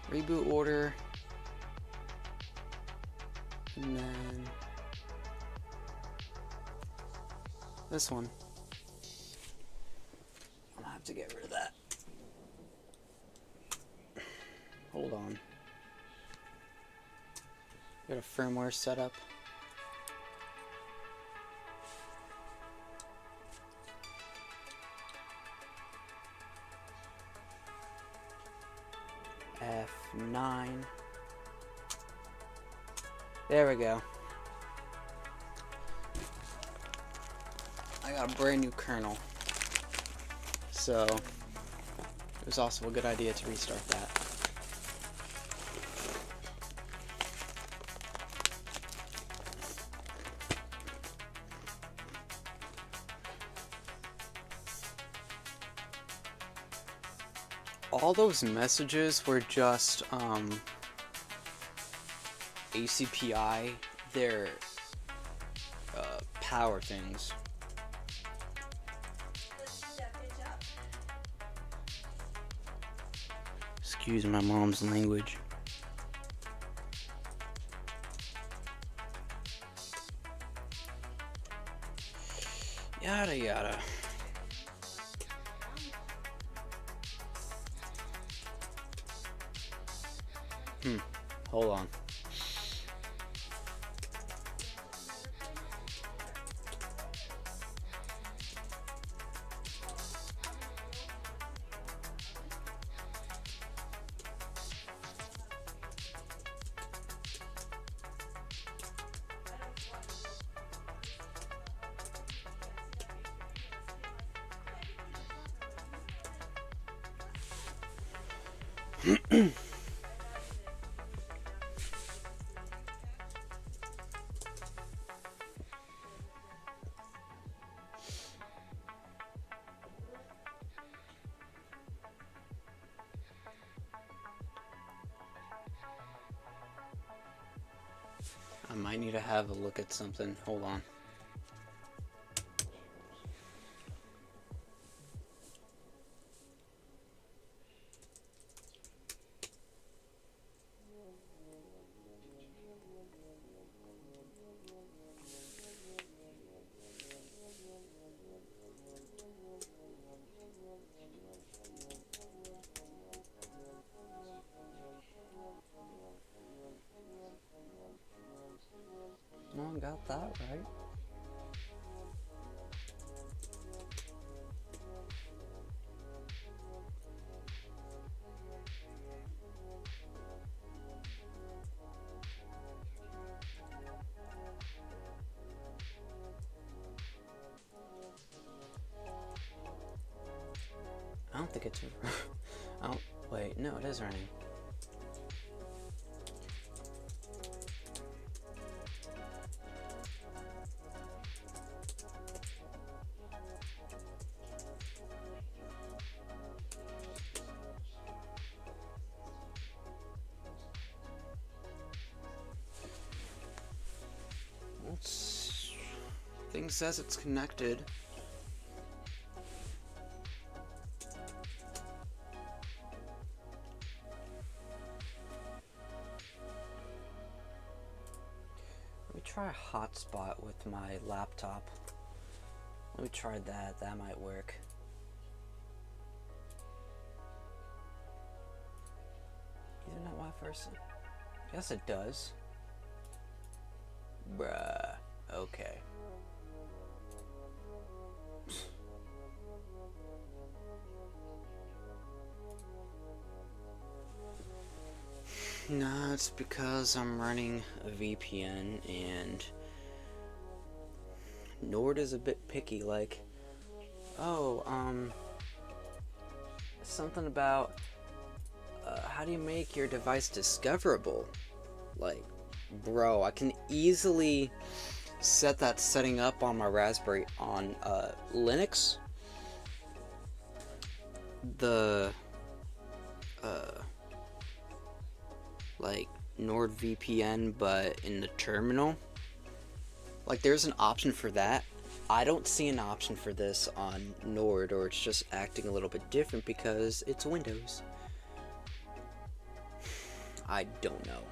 Reboot order, and then this one. I'm gonna have to get rid of that. Hold on. Got a firmware setup. F9. There we go. I got a brand new kernel, so it was also a good idea to restart that. All those messages were just ACPI, their power things. excuse my mom's language. Yada yada. Hold on. I might need to have a look at something. Hold on. No, I got that right. I don't think it's... oh, wait, no, it is running. Thing says it's connected. Let me try a hotspot with my laptop. Let me try that. That might work. Ethernet Wi-Fi. Yes, it does. Bruh. Okay. No, it's because I'm running a VPN and Nord is a bit picky, like, oh, something about how do you make your device discoverable? Like, bro, I can easily set that setting up on my Raspberry on Linux. The like NordVPN, but in the terminal. Like, there's an option for that. I don't see an option for this on Nord, or it's just acting a little bit different because it's Windows. I don't know.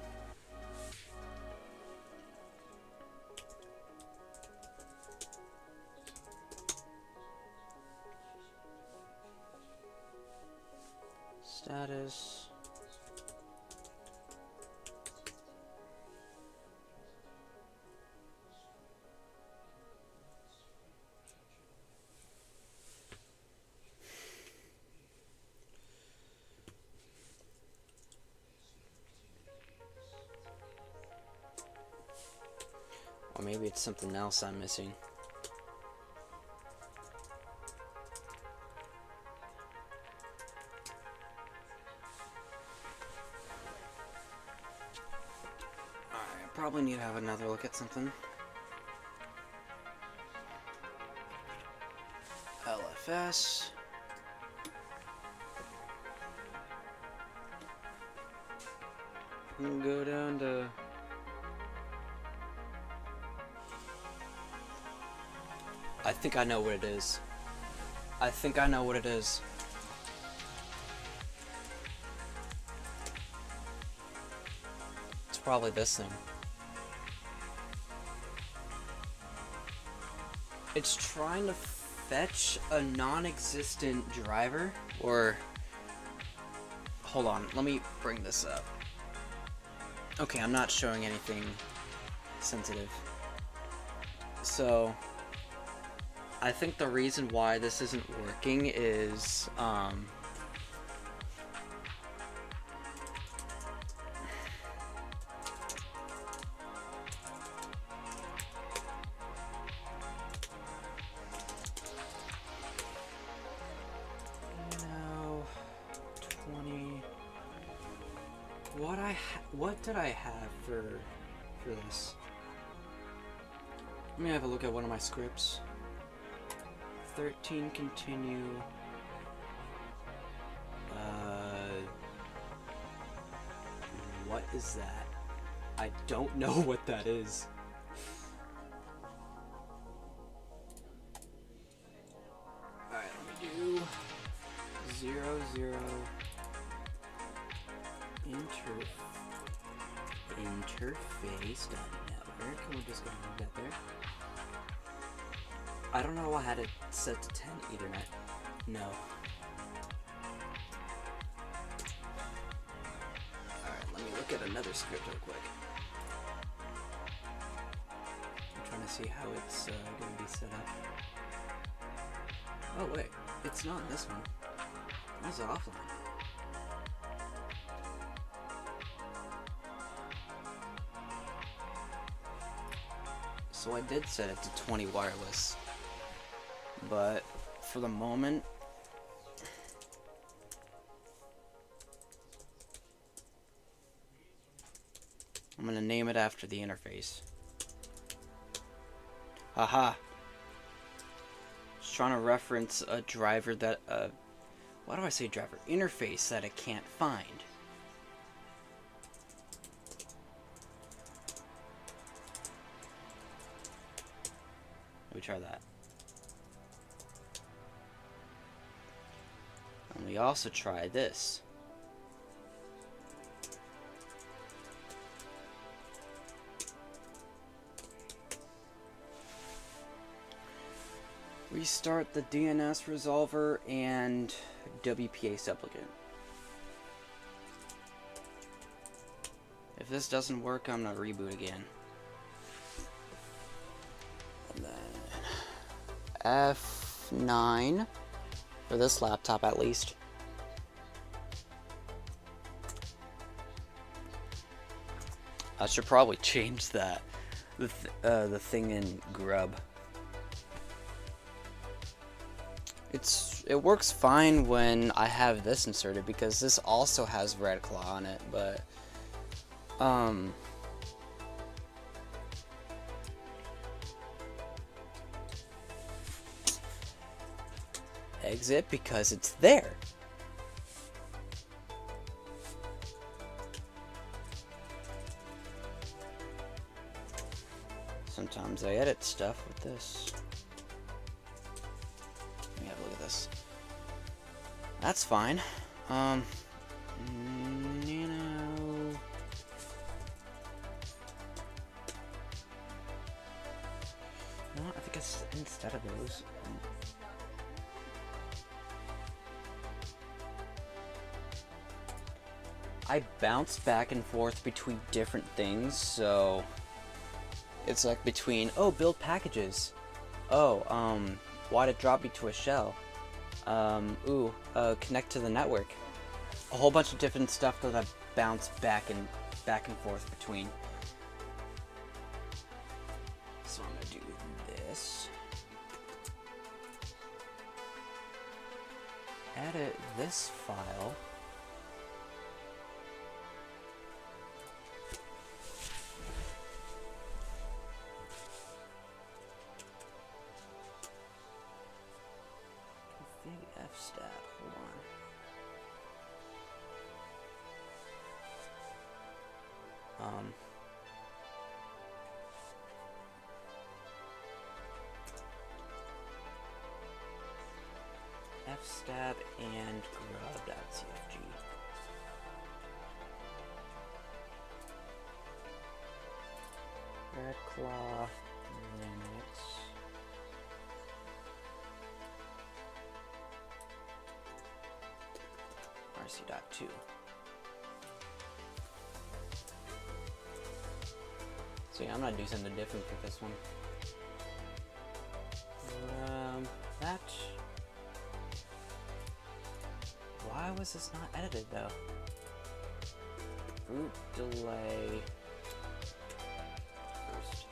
Status. Or maybe it's something else I'm missing. Alright, I probably need to have another look at something. LFS. We'll go down to... I think I know what it is. I think I know what it is. probably this thing. It's trying to fetch a non-existent driver, or hold on, let me bring this up. Okay, I'm not showing anything sensitive. So I think the reason why this isn't working is what did I have for this? Let me have a look at one of my scripts. 13 continue. What is that? I don't know what that is. Alright, let me do 0, 0 interface.network. We'll just go ahead and get there. I don't know how to set to 10 Ethernet. No. Alright, let me look at another script real quick. I'm trying to see how it's going to be set up. Oh wait, it's not in this one. That's offline. So I did set it to 20 wireless, but for the moment, I'm gonna name it after the interface. Haha. Just trying to reference a driver that, why do I say driver? Interface that I can't find. Let me try that. And we also try this. Restart the DNS resolver and WPA supplicant. If this doesn't work, I'm gonna reboot again. And then F9 for this laptop at least. I should probably change that. The thing in Grub. It works fine when I have this inserted because this also has Redclaw on it, but exit because it's there. Sometimes I edit stuff with this. Let me have a look at this. That's fine. I think it's instead of those. I bounce back and forth between different things, so it's like between, oh, build packages. Oh, why'd it drop me to a shell? Connect to the network. A whole bunch of different stuff that I bounce back and forth between. So I'm gonna do this. Edit this file. Fstat, hold on. Fstab and grub.cfg. Redclaw Linux. RC.2. So yeah, I'm gonna do something different with this one. That. Why was this not edited though? Root delay. First,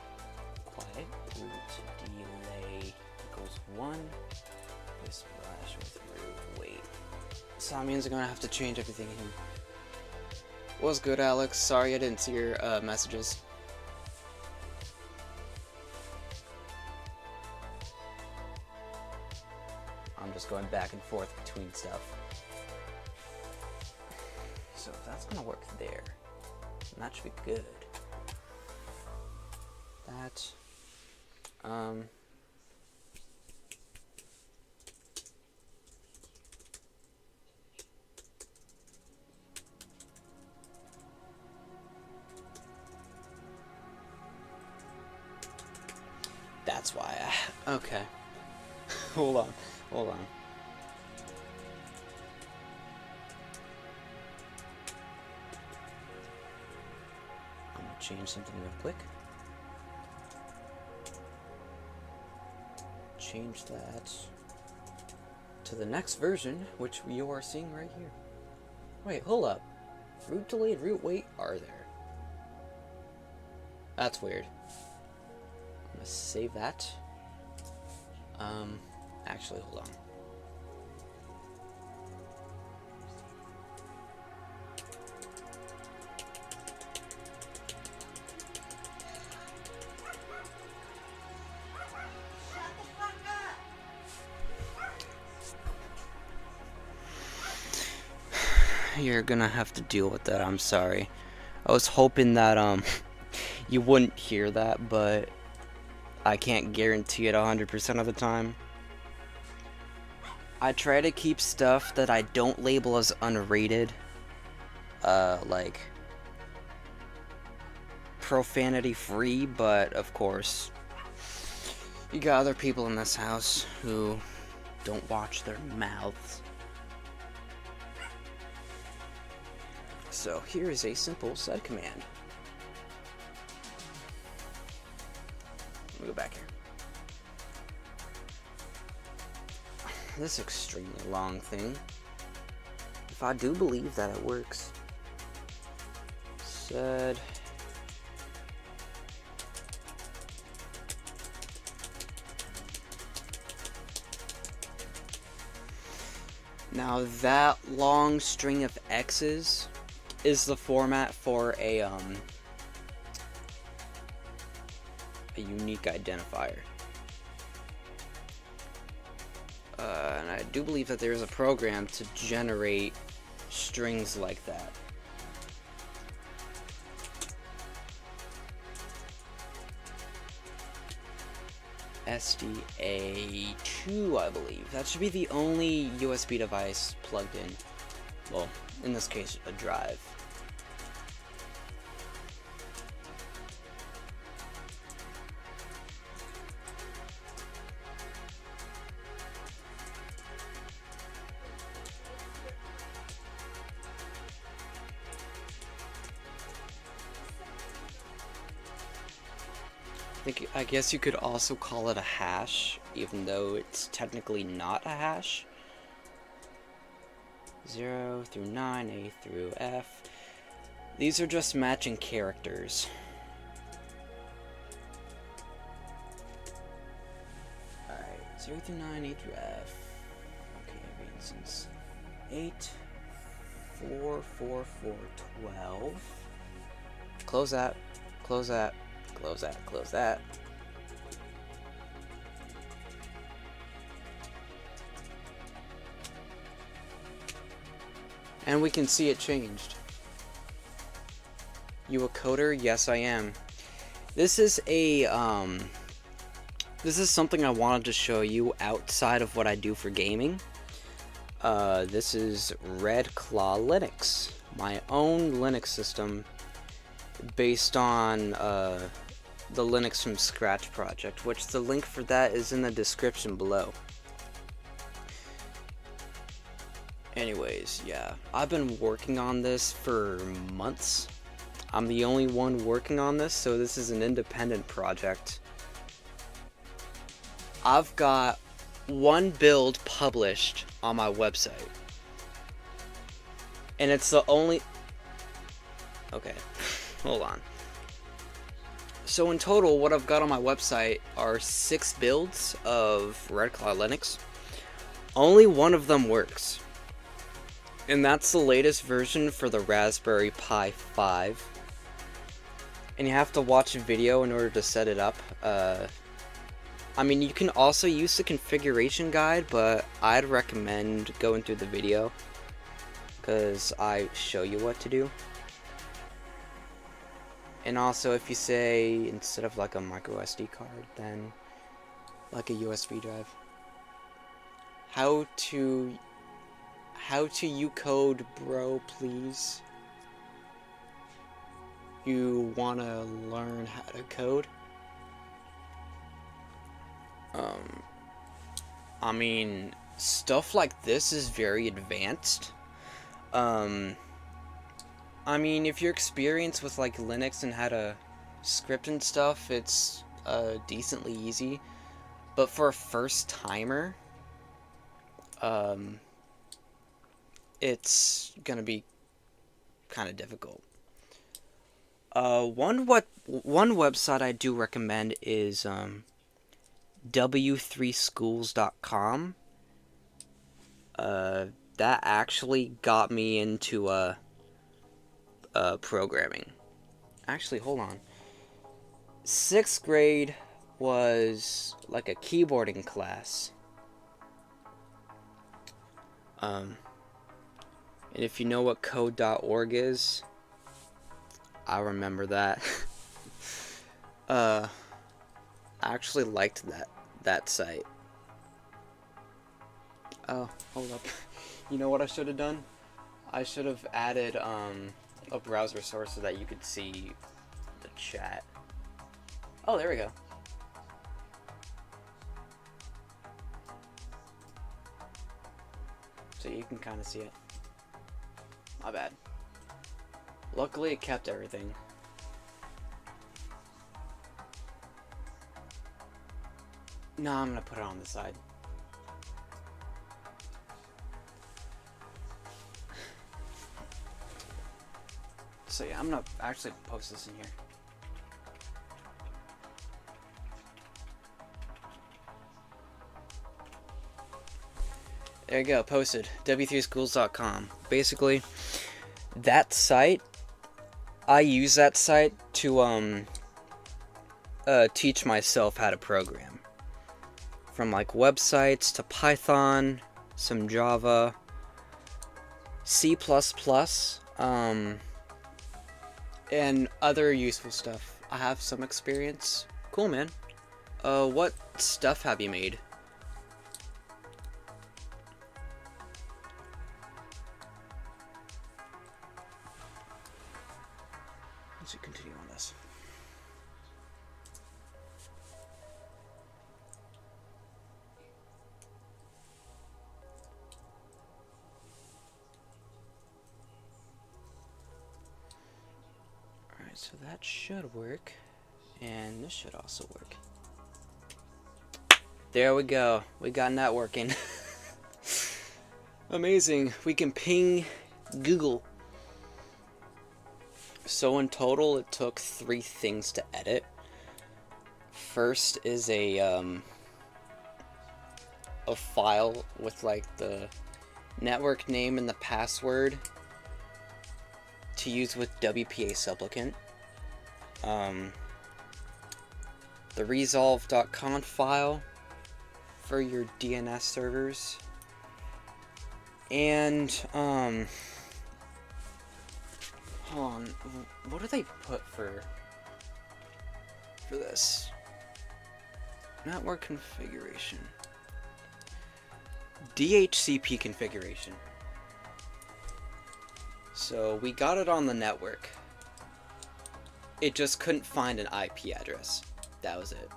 quiet. Root delay equals 1. This slash with root wait. So that means I'm gonna have to change everything here. What's good, Alex? Sorry I didn't see your messages. I'm just going back and forth between stuff. So if that's gonna work there, then that should be good. That, that's why okay. Hold on. I'm gonna change something real quick. Change that to the next version, which you are seeing right here. Wait, hold up. Root delayed, root wait are there? That's weird. I'm gonna save that. Actually, hold on. You're gonna have to deal with that, I'm sorry. I was hoping that, you wouldn't hear that, but I can't guarantee it 100% of the time. I try to keep stuff that I don't label as unrated, like, profanity free, but of course, you got other people in this house who don't watch their mouths. So here is a simple set command. Let me go back here. This extremely long thing. If I do believe that it works. Said. Now that long string of X's is the format for a unique identifier. And I do believe that there is a program to generate strings like that. SDA2, I believe. That should be the only USB device plugged in. Well, in this case, a drive. I guess you could also call it a hash, even though it's technically not a hash. 0 through 9, A through F. These are just matching characters. Alright, 0 through 9, A through F. Okay, every instance. 8, 4, 4, 4, 12. Close that, close that. Close that, close that. And we can see it changed. You a coder? Yes, I am. This is a this is something I wanted to show you outside of what I do for gaming. This is Redclaw Linux, my own Linux system based on the Linux from Scratch project, which the link for that is in the description below. Anyways, yeah, I've been working on this for months. I'm the only one working on this, so this is an independent project. I've got one build published on my website. And it's the only... Okay, hold on. So in total, what I've got on my website are 6 builds of Redclaw Linux. Only one of them works. And that's the latest version for the Raspberry Pi 5. And you have to watch a video in order to set it up. I mean, you can also use the configuration guide, but I'd recommend going through the video, because I show you what to do. And also, if you say, instead of like a micro SD card, then like a USB drive. How to Ucode, bro, please? You wanna learn how to code? I mean, stuff like this is very advanced. I mean, if you're experienced with like Linux and how to script and stuff, it's decently easy. But for a first timer, it's gonna be kind of difficult. One website I do recommend is w3schools.com. That actually got me into programming. Actually, hold on. 6th grade was like a keyboarding class. And if you know what code.org is, I remember that. I actually liked that site. Oh, hold up. You know what I should have done? I should have added a browser source so that you could see the chat. Oh, there we go. So you can kind of see it. My bad. Luckily, it kept everything. No, I'm gonna put it on the side. So yeah, I'm gonna actually post this in here. There you go, posted. w3schools.com. Basically, that site, I use that site to teach myself how to program. From like websites to Python, some Java, C++, and other useful stuff. I have some experience. Cool, man. What stuff have you made? Let's continue on this. Alright, so that should work. And this should also work. There we go. We got networking. Amazing. We can ping Google. So in total, it took 3 things to edit. First is a file with like the network name and the password to use with WPA supplicant. The resolve.conf file for your DNS servers. And hold on, what do they put for this? Network configuration. DHCP configuration. So we got it on the network. It just couldn't find an IP address. That was it.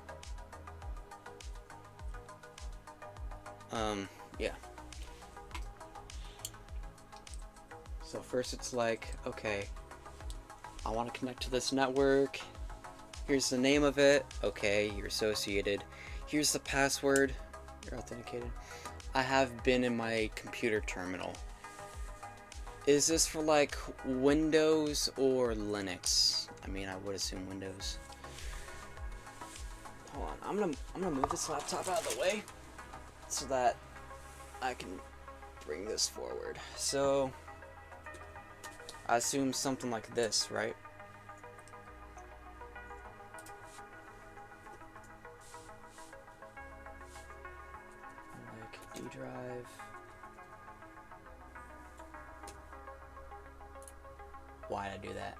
Yeah. So first it's like, okay, I want to connect to this network. Here's the name of it. Okay, you're associated. Here's the password. You're authenticated. I have been in my computer terminal. Is this for like Windows or Linux? I mean, I would assume Windows. Hold on, I'm gonna move this laptop out of the way so that I can bring this forward. So I assume something like this, right? Like D drive. Why'd I do that?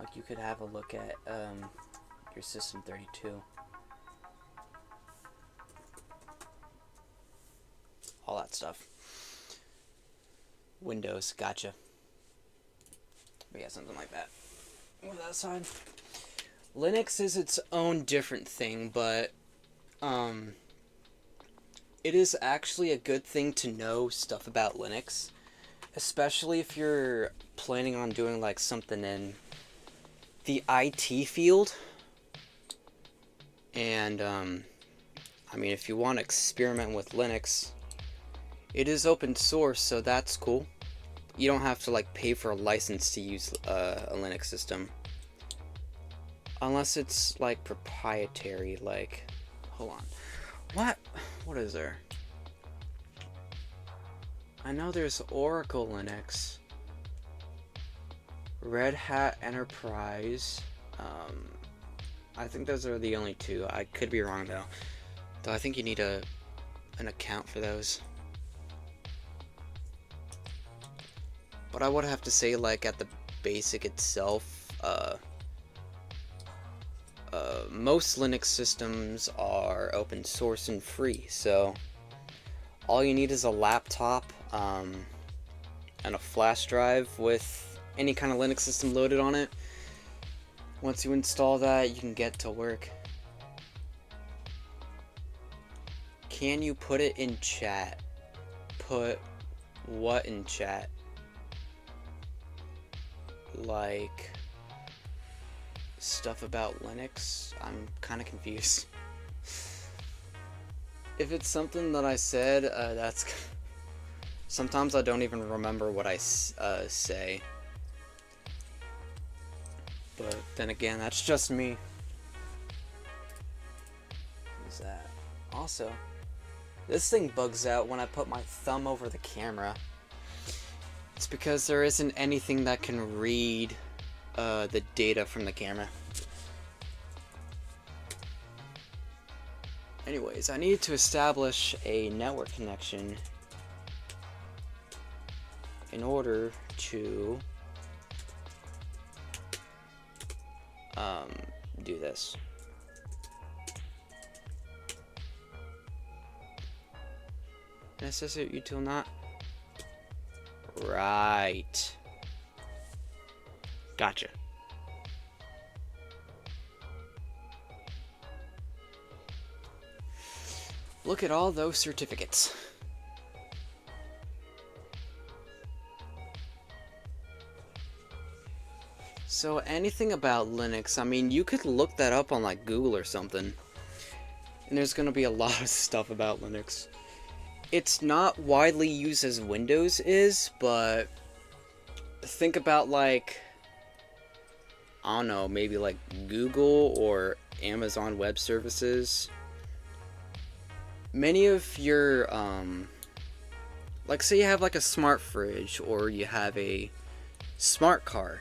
Like you could have a look at your System 32. All that stuff. Windows, gotcha. But yeah, something like that. Move that aside. Linux is its own different thing, but it is actually a good thing to know stuff about Linux, especially if you're planning on doing like something in the IT field. And I mean, if you want to experiment with Linux, it is open source, so that's cool. You don't have to like pay for a license to use a Linux system. Unless it's like proprietary, like, hold on. What is there? I know there's Oracle Linux, Red Hat Enterprise. I think those are the only two. I could be wrong though. Though I think you need an account for those. But I would have to say, like, at the basic itself, most Linux systems are open source and free, so all you need is a laptop and a flash drive with any kind of Linux system loaded on it. Once you install that, you can get to work. Can you put it in chat? Put what in chat? Like stuff about Linux? I'm kind of confused. If it's something that I said, that's... Sometimes I don't even remember what I say. But then again, that's just me. What is that? Also, this thing bugs out when I put my thumb over the camera. It's because there isn't anything that can read the data from the camera. Anyways, I need to establish a network connection in order to do this. Necessary util not. Right. Gotcha. Look at all those certificates. So anything about Linux, I mean, you could look that up on like Google or something. And there's gonna be a lot of stuff about Linux. It's not widely used as Windows is, but think about like, I don't know, maybe like Google or Amazon Web Services. Many of your, like say you have like a smart fridge or you have a smart car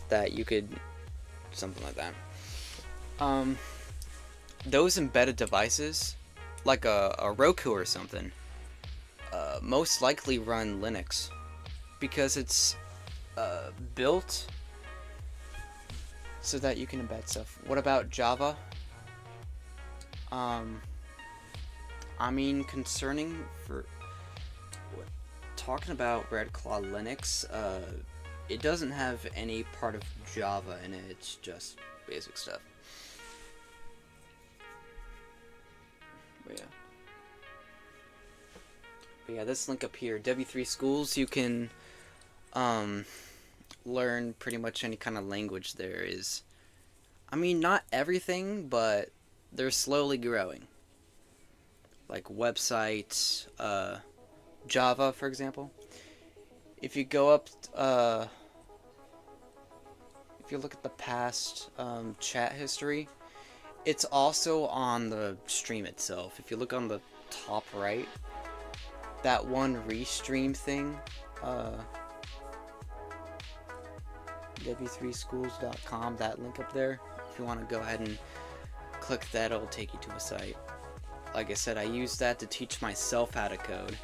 that you could, something like that. Those embedded devices, like a Roku or something, most likely run Linux because it's built so that you can embed stuff. What about Java? I mean, talking about Redclaw Linux, it doesn't have any part of Java in it. It's just basic stuff. But yeah. But yeah, this link up here, W3 Schools, you can learn pretty much any kind of language there is. I mean, not everything, but they're slowly growing. Like websites, Java, for example. If you go up, if you look at the past chat history, it's also on the stream itself. If you look on the top right, that one restream thing, w3schools.com, that link up there, if you want to go ahead and click that, it'll take you to a site. Like I said, I used that to teach myself how to code.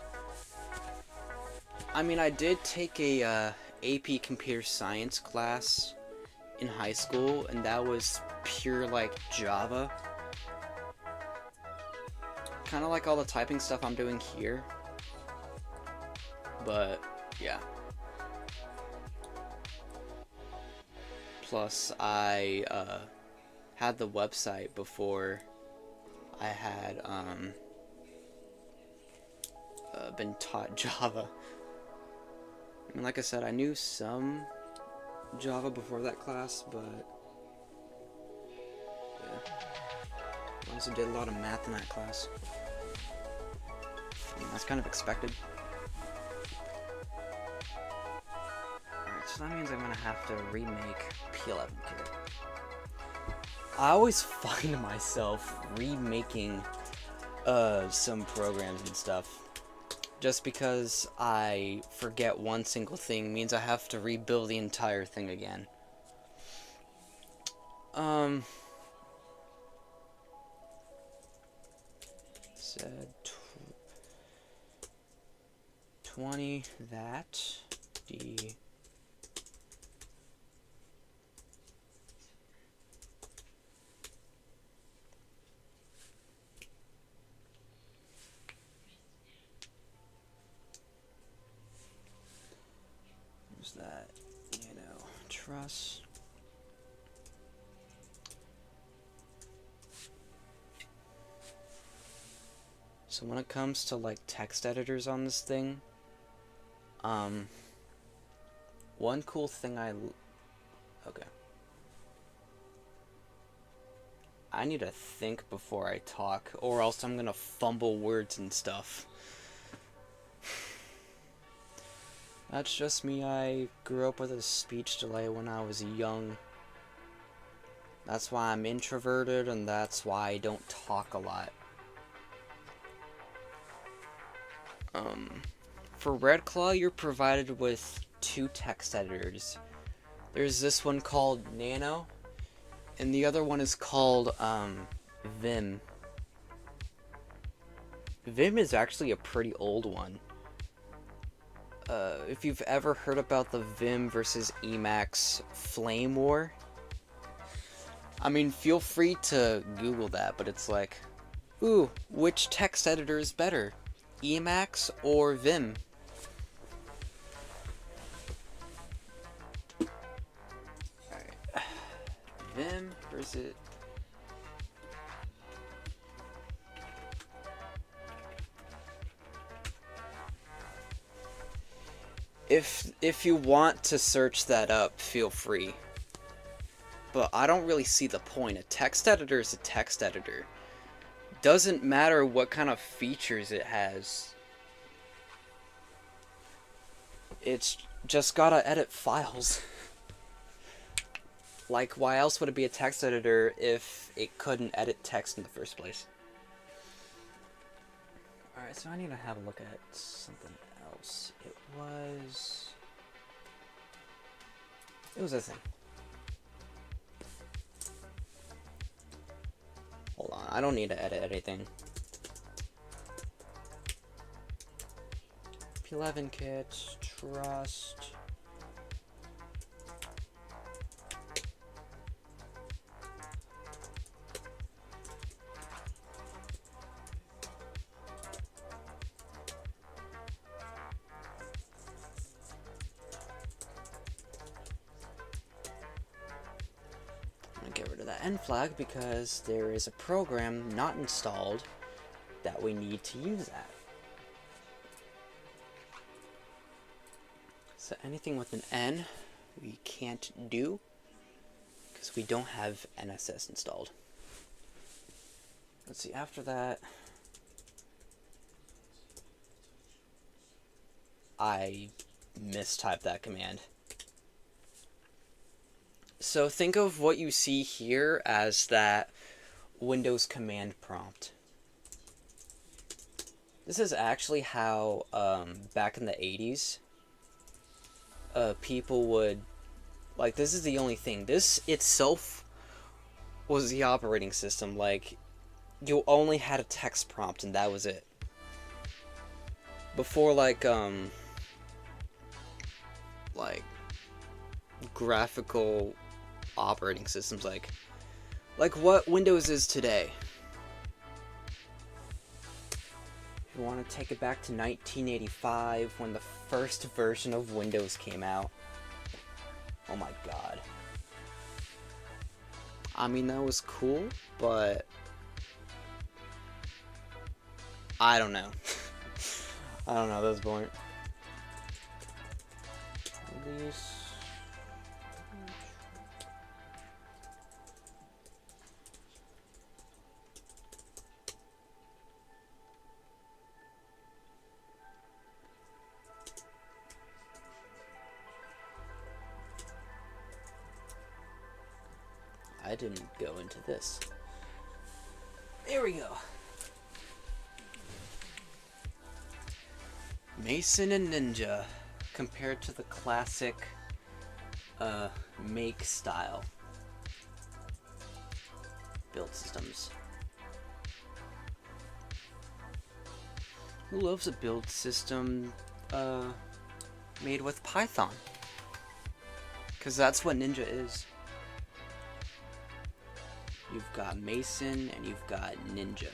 I mean, I did take a AP Computer Science class in high school, and that was pure, like, Java. Kind of like all the typing stuff I'm doing here. But, yeah. Plus, I had the website before I had been taught Java. I mean, like I said, I knew some Java before that class, but yeah. I also did a lot of math in that class. I mean, that's kind of expected. Alright, so that means I'm gonna have to remake P11 Kit. I always find myself remaking some programs and stuff. Just because I forget one single thing means I have to rebuild the entire thing again. Said 20 that D. That, you know, trust. So when it comes to like text editors on this thing, one cool thing okay. I need to think before I talk, or else I'm gonna fumble words and stuff. That's just me. I grew up with a speech delay when I was young. That's why I'm introverted, and that's why I don't talk a lot. For Redclaw, you're provided with 2 text editors. There's this one called Nano, and the other one is called Vim. Vim is actually a pretty old one. If you've ever heard about the Vim versus Emacs flame war, I mean, feel free to Google that, but it's like, ooh, which text editor is better, Emacs or Vim? Alright. Vim versus... If you want to search that up, feel free. But I don't really see the point. A text editor is a text editor. Doesn't matter what kind of features it has. It's just gotta edit files. Like, why else would it be a text editor if it couldn't edit text in the first place? Alright, so I need to have a look at something else. It was this thing. Hold on, I don't need to edit anything. P11 kits, trust. N flag because there is a program not installed that we need to use that. So anything with an N we can't do because we don't have NSS installed. Let's see, after that, I mistyped that command. So think of what you see here as that Windows command prompt. This is actually how, back in the 80s, people would, like, this is the only thing. This itself was the operating system. Like, you only had a text prompt and that was it. Before, like graphical operating systems, like what Windows is today. If you want to take it back to 1985 when the first version of Windows came out. Oh my god. I mean, that was cool, but I don't know. I don't know at this point. Release. I didn't go into this. There we go. Mason and Ninja compared to the classic make style build systems. Who loves a build system made with Python? Because that's what Ninja is. You've got Mason and you've got Ninja.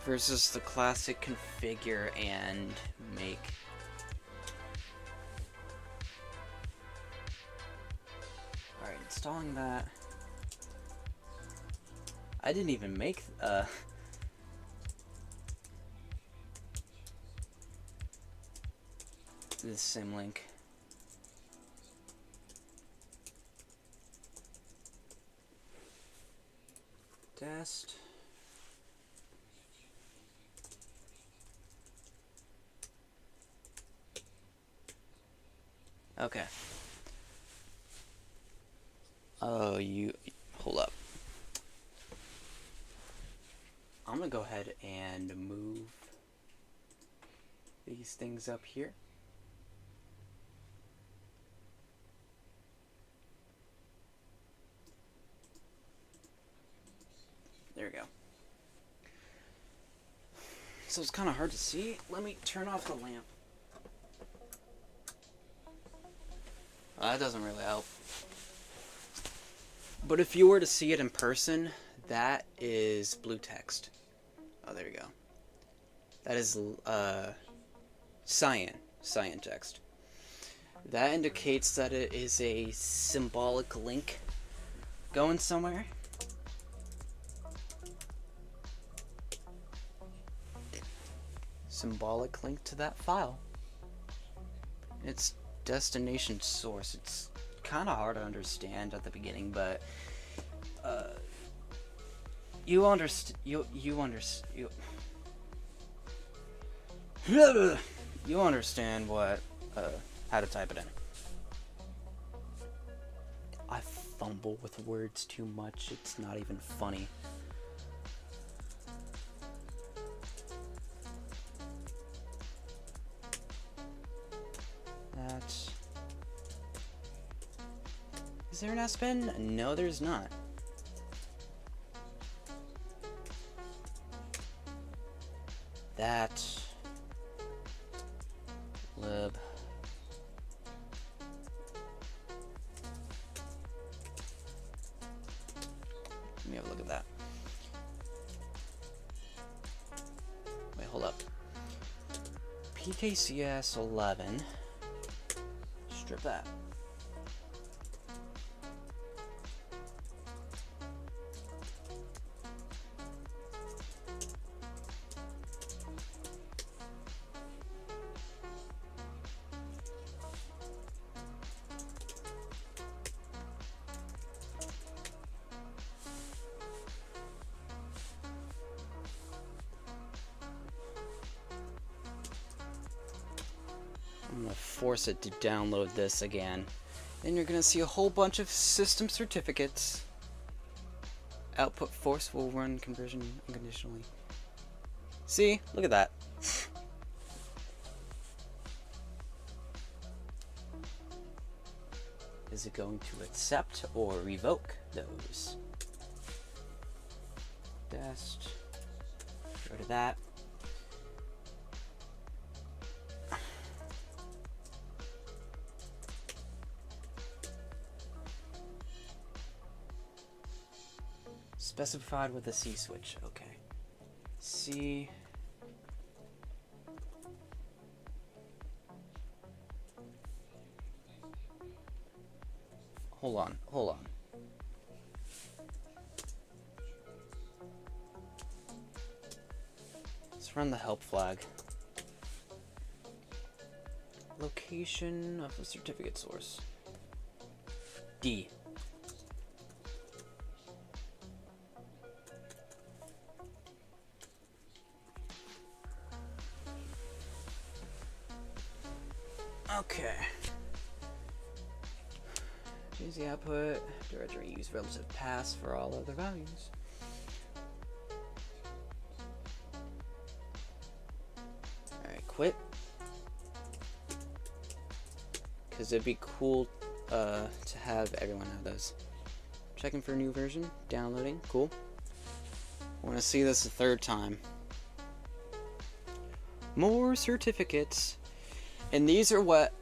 Versus the classic configure and make. Alright, installing that. I didn't even make the symlink. Test. Okay. Oh, hold up. I'm gonna go ahead and move these things up here. There we go. So it's kind of hard to see. Let me turn off the lamp. That doesn't really help. But if you were to see it in person, that is blue text. Oh, there you go. That is cyan text. That indicates that it is a symbolic link going somewhere. Symbolic link to that file. It's destination source. It's kind of hard to understand at the beginning, but you understand what how to type it in. I fumble with words too much. It's not even funny. Is there an S Pen? No, there's not. That lib. Let me have a look at that. Wait, hold up. PKCS 11. Strip that. force it to download this again. And you're gonna see a whole bunch of system certificates. Output force will run conversion unconditionally. See? Look at that. Is it going to accept or revoke those? Best. Go to that. Specified with a C switch. Okay. C. Hold on. Let's run the help flag. Location of the certificate source. D. Okay. Choose the output directory. Use relative paths for all other values. Alright, quit. Because it'd be cool to have everyone have those. Checking for a new version. Downloading. Cool. I want to see this a third time. More certificates. And these are what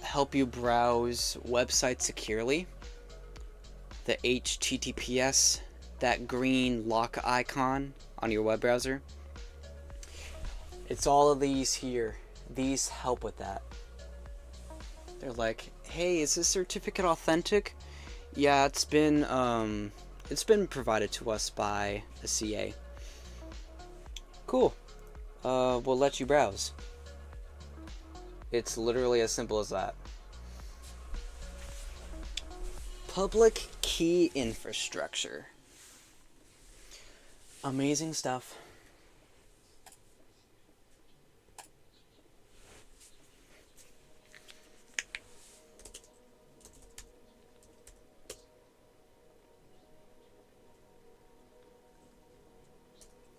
help you browse websites securely. The HTTPS, that green lock icon on your web browser. It's all of these here. These help with that. They're like, hey, is this certificate authentic? Yeah, it's been provided to us by a CA. Cool. We'll let you browse. It's literally as simple as that. Public key infrastructure. Amazing stuff.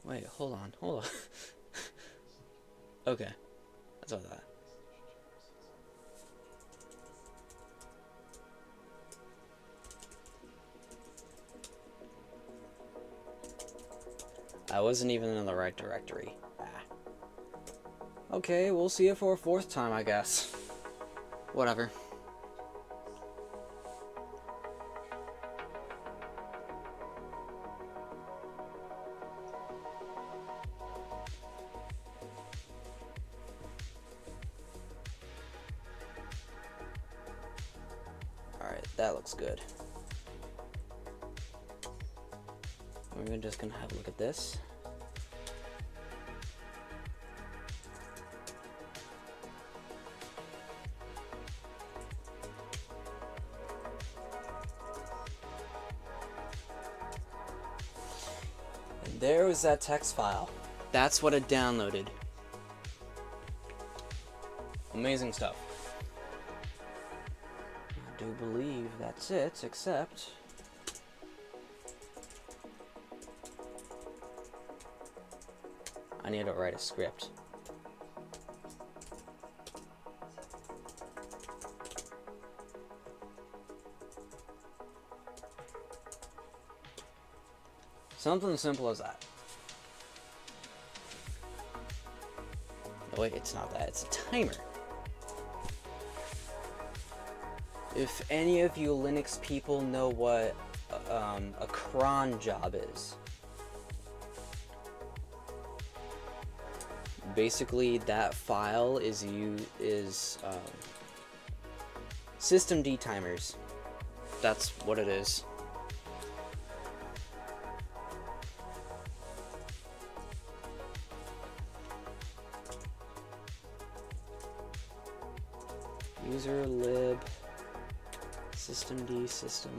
Wait, hold on. Okay, that's all that. I wasn't even in the right directory. Okay, we'll see it for a fourth time, I guess. Whatever. Alright, that looks good. We're just gonna have a look at this. And there was that text file. That's what it downloaded. Amazing stuff. I do believe that's it, except I need to write a script. Something simple as that. Oh wait, it's not that, it's a timer. If any of you Linux people know what a cron job is, basically that file is systemd timers. That's what it is. User lib systemd system.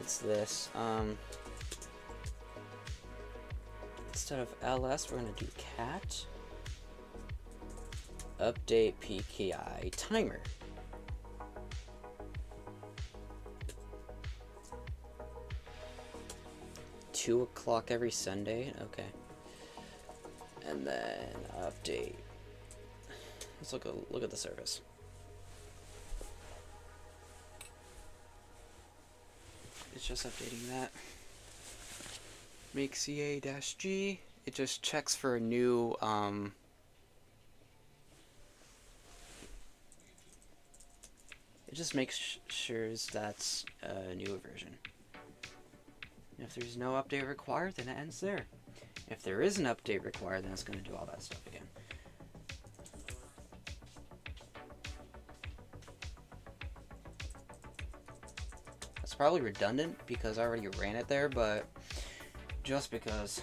It's this. Instead of ls, we're gonna do cat. update PKI timer. $2 every Sunday. Okay. And then update. Let's look at the service. It's just updating that. Make CA-G. It just checks for a new it just makes sure that's a newer version. If there's no update required, then it ends there. If there is an update required, then it's going to do all that stuff again. That's probably redundant because I already ran it there, but just because.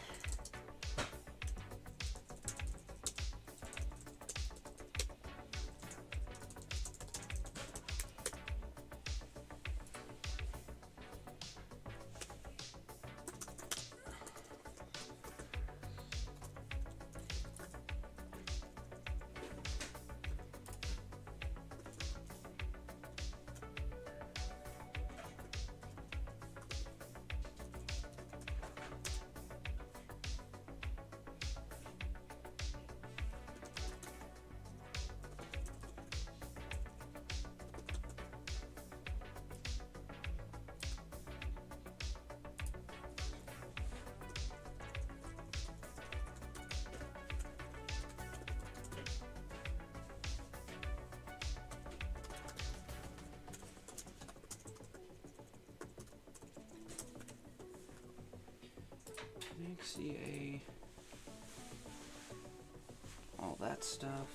CA, all that stuff.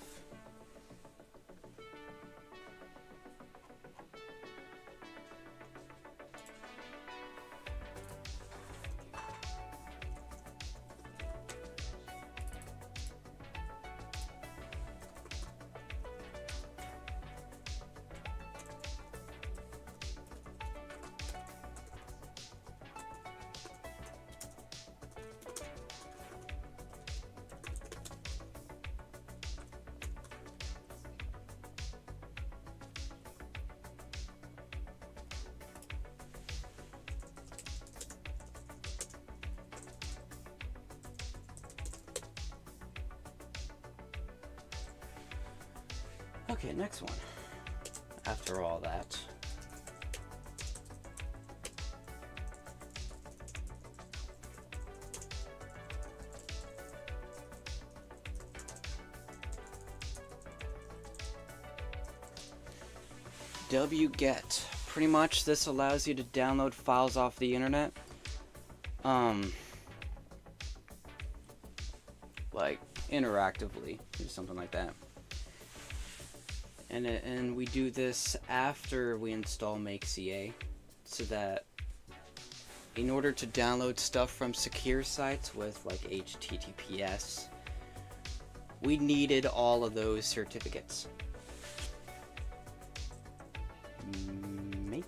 Okay, next one. After all that. wget. Pretty much this allows you to download files off the internet. Like interactively or something like that. And we do this after we install makeCA, so that in order to download stuff from secure sites with like HTTPS, we needed all of those certificates. Make.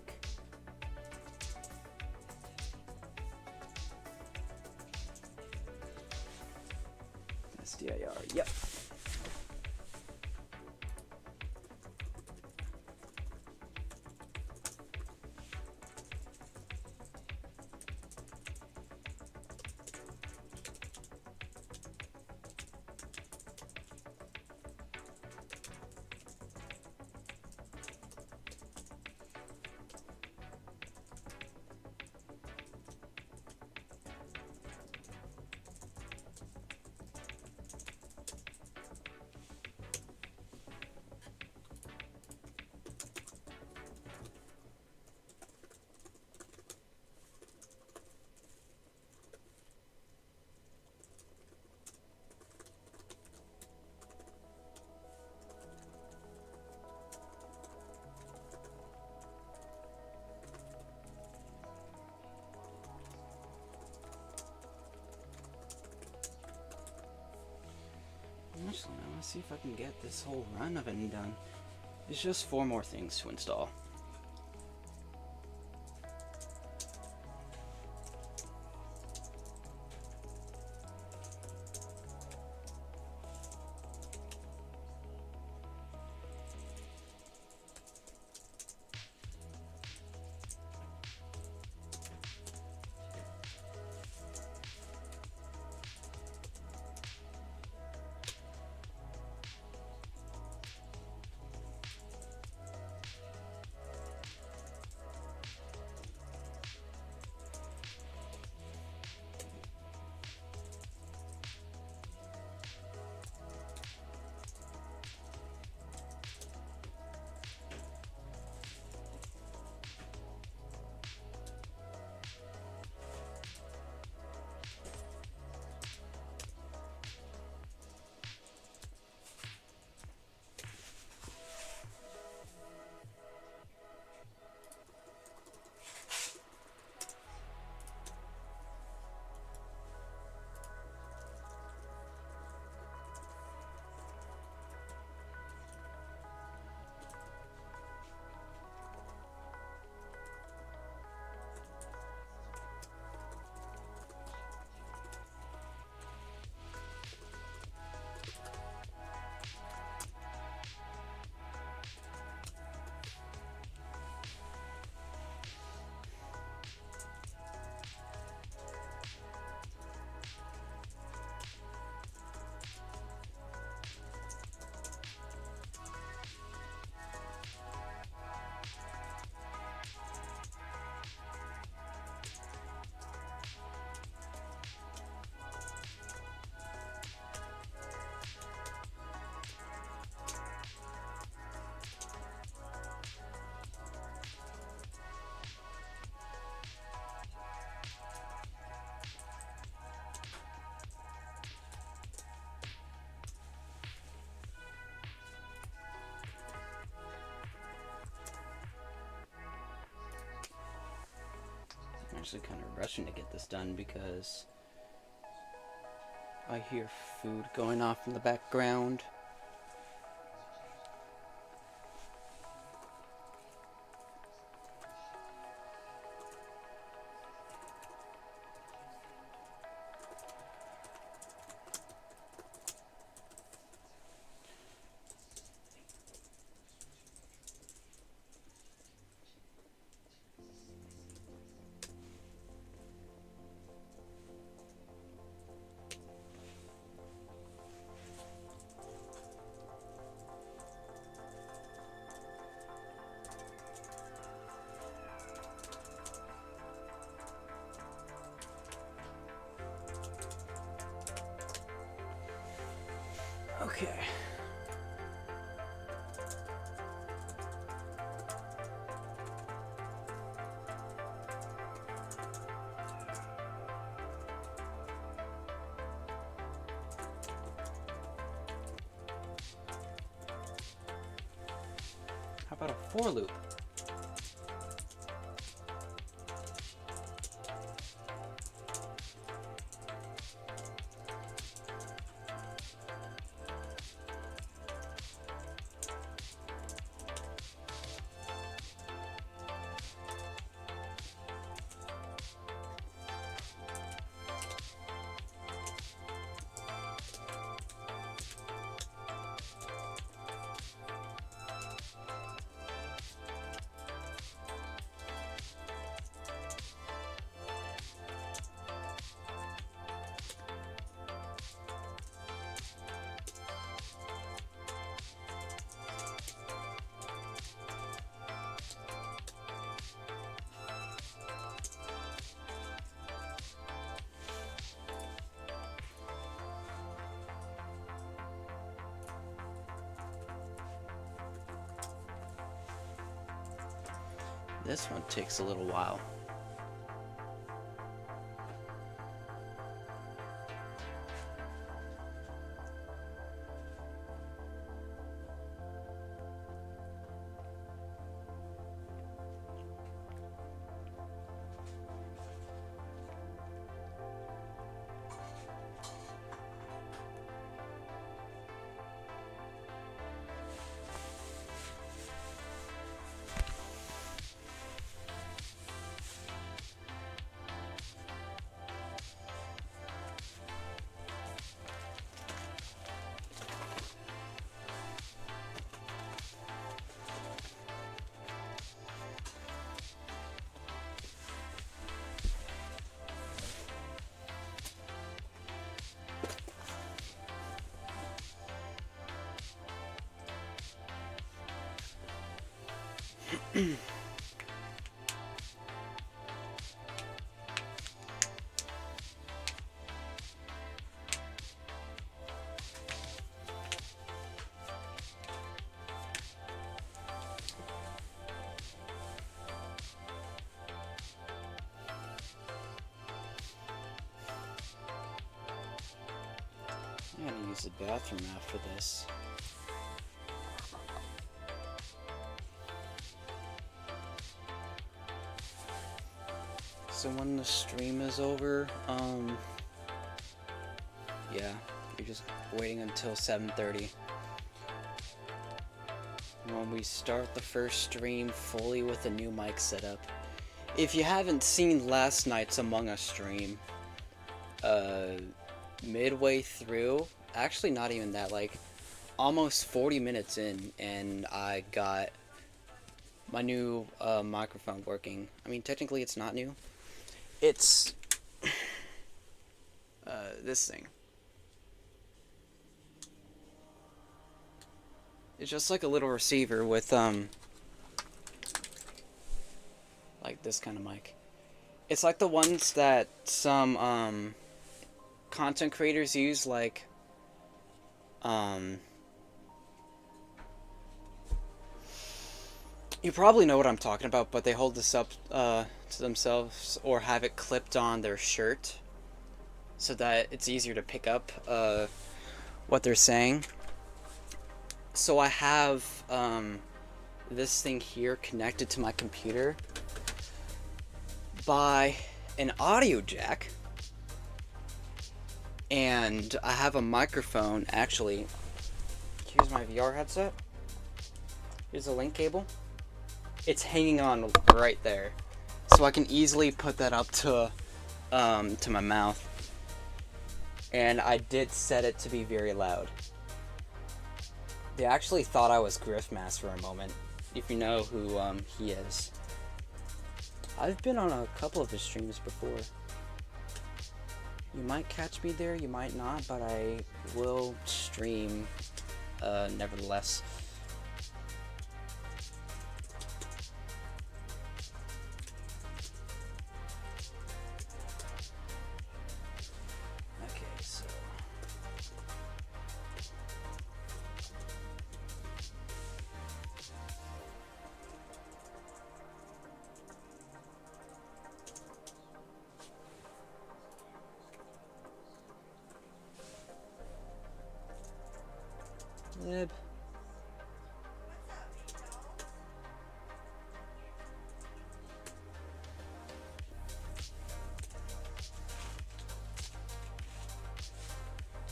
SDIR, yep. Actually, now let's see if I can get this whole run of it done. It's just 4 more things to install. actually kind of rushing to get this done because I hear food going off in the background. Okay. How about a for loop? This one takes a little while. I gotta use the bathroom after this. So when the stream is over, yeah, you're just waiting until 7:30. When we start the first stream fully with a new mic setup. If you haven't seen last night's Among Us stream, midway through, actually not even that, like almost 40 minutes in, and I got my new microphone working. I mean, technically it's not new. It's this thing. It's just like a little receiver with like this kind of mic. It's like the ones that some content creators use, like you probably know what I'm talking about, but they hold this up to themselves or have it clipped on their shirt so that it's easier to pick up what they're saying. So I have this thing here connected to my computer by an audio jack, and I have a microphone. Actually, here's my VR headset. Here's the link cable. It's hanging on right there, so I can easily put that up to my mouth. And I did set it to be very loud. They actually thought I was Griffmass for a moment, if you know who he is. I've been on a couple of his streams before. You might catch me there, you might not, but I will stream nevertheless. Okay, so... Lib.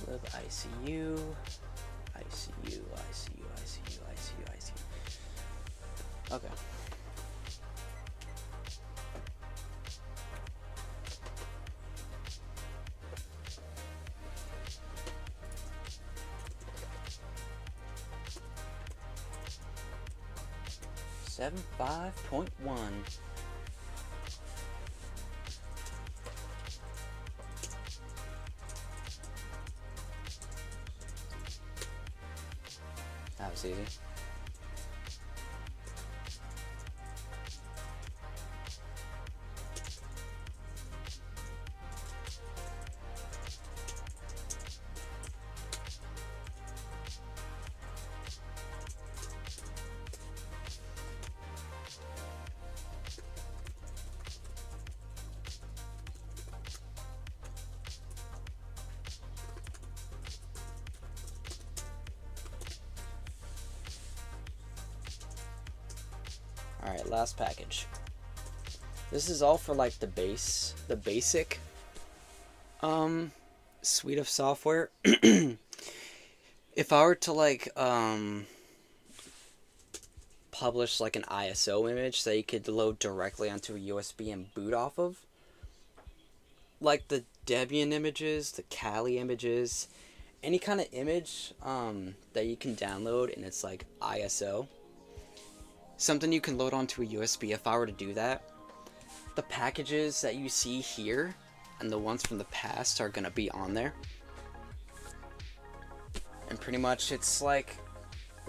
Lib ICU. ICU. Okay. Seven 5.1. That was easy. Alright, last package. This is all for like the basic suite of software. If I were to like publish like an ISO image that you could load directly onto a USB and boot off of, like the Debian images, the Kali images, any kind of image that you can download and it's like ISO, something you can load onto a USB. If I were to do that, the packages that you see here and the ones from the past are gonna be on there. And pretty much it's like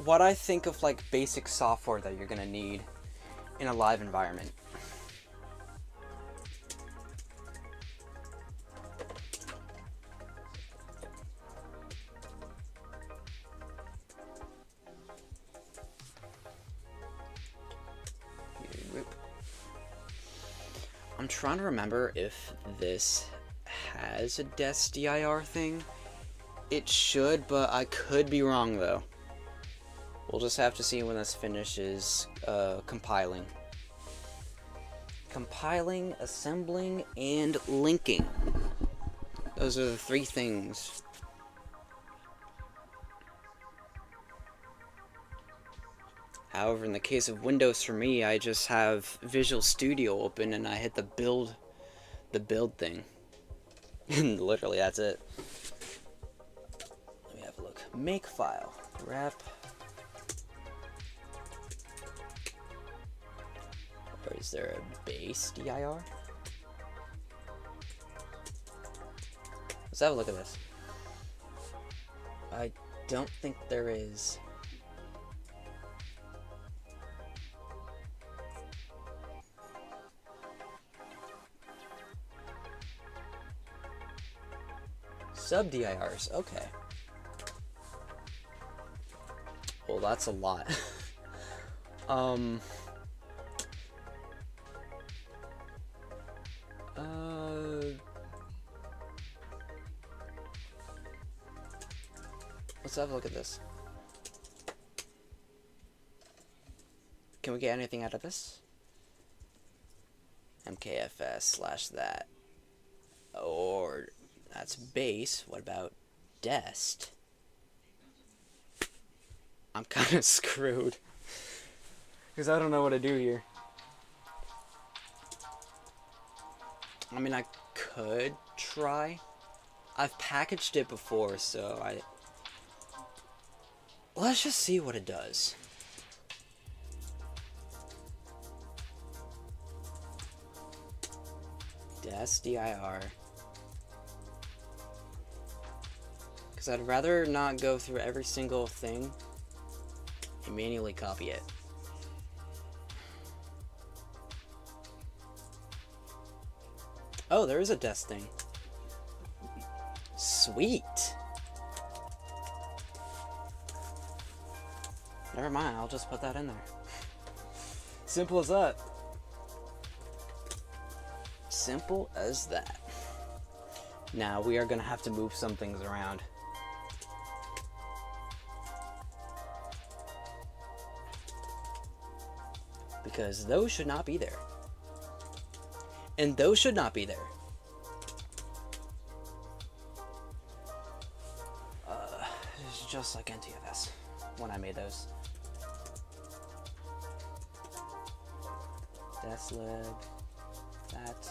what I think of like basic software that you're gonna need in a live environment. I'm trying to remember if this has a DESDIR thing. It should, but I could be wrong though. We'll just have to see when this finishes compiling. Compiling, assembling, and linking. Those are the three things. However, in the case of Windows for me, I just have Visual Studio open and I hit the build thing. And literally that's it. Let me have a look. Makefile. Rep. Or is there a base dir? Let's have a look at this. I don't think there is. Sub-DIRs, okay. Well, that's a lot. Let's have a look at this. Can we get anything out of this? mkfs/that. Or that's base. What about dest? I'm kind of screwed because I don't know what to do here. I mean, I could try. I've packaged it before, so let's just see what it does. dir. Because I'd rather not go through every single thing and manually copy it. Oh, there is a dest thing. Sweet. Never mind, I'll just put that in there. Simple as that. Simple as that. Now we are gonna have to move some things around. Because those should not be there. And those should not be there. It's just like NTFS when I made those. Deslib, that.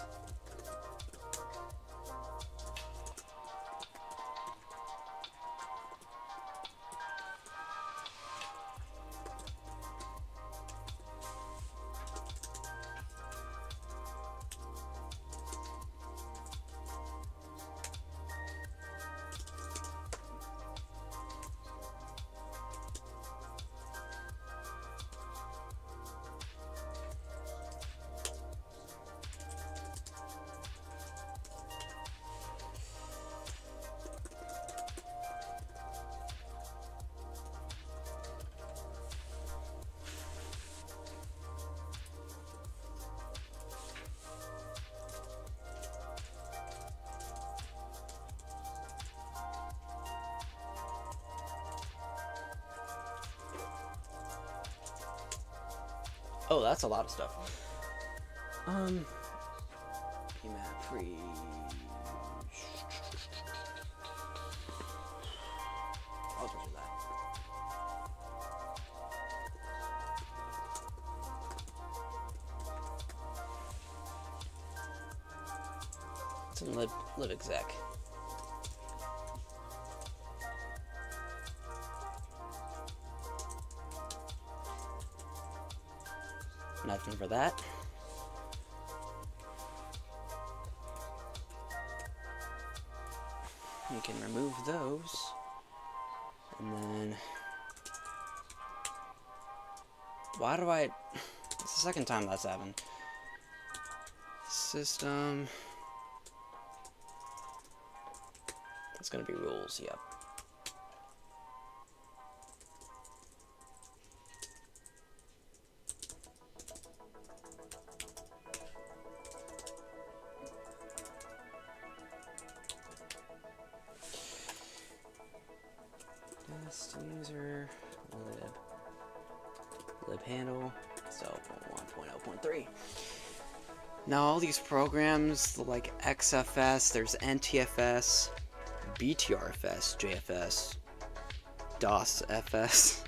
Oh, that's a lot of stuff. Emap pre. I'll just do that. It's in libexec. Nothing for that. You can remove those. And then... Why do I... It's the second time that's happened. System... It's gonna be rules, yep. User lib handle, so 1.0.3. Now all these programs like XFS, there's NTFS, BTRFS, JFS, DOSFS,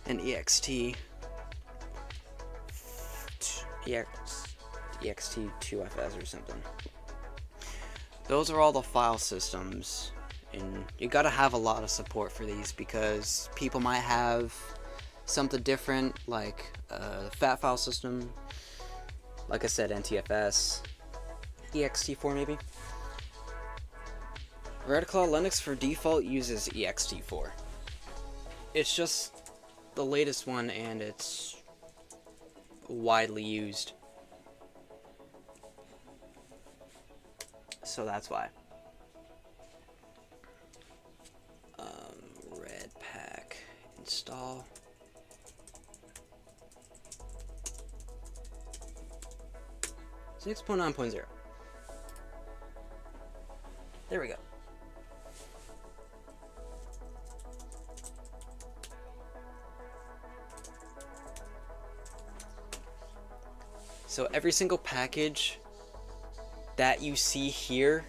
and EXT2FS or something. Those are all the file systems. And you gotta have a lot of support for these because people might have something different, like the FAT file system, like I said, NTFS, ext4 maybe. Redclaw Linux for default uses ext4. It's just the latest one and it's widely used. So that's why. Redpack install. Six 6.9.0. There we go. So every single package that you see here,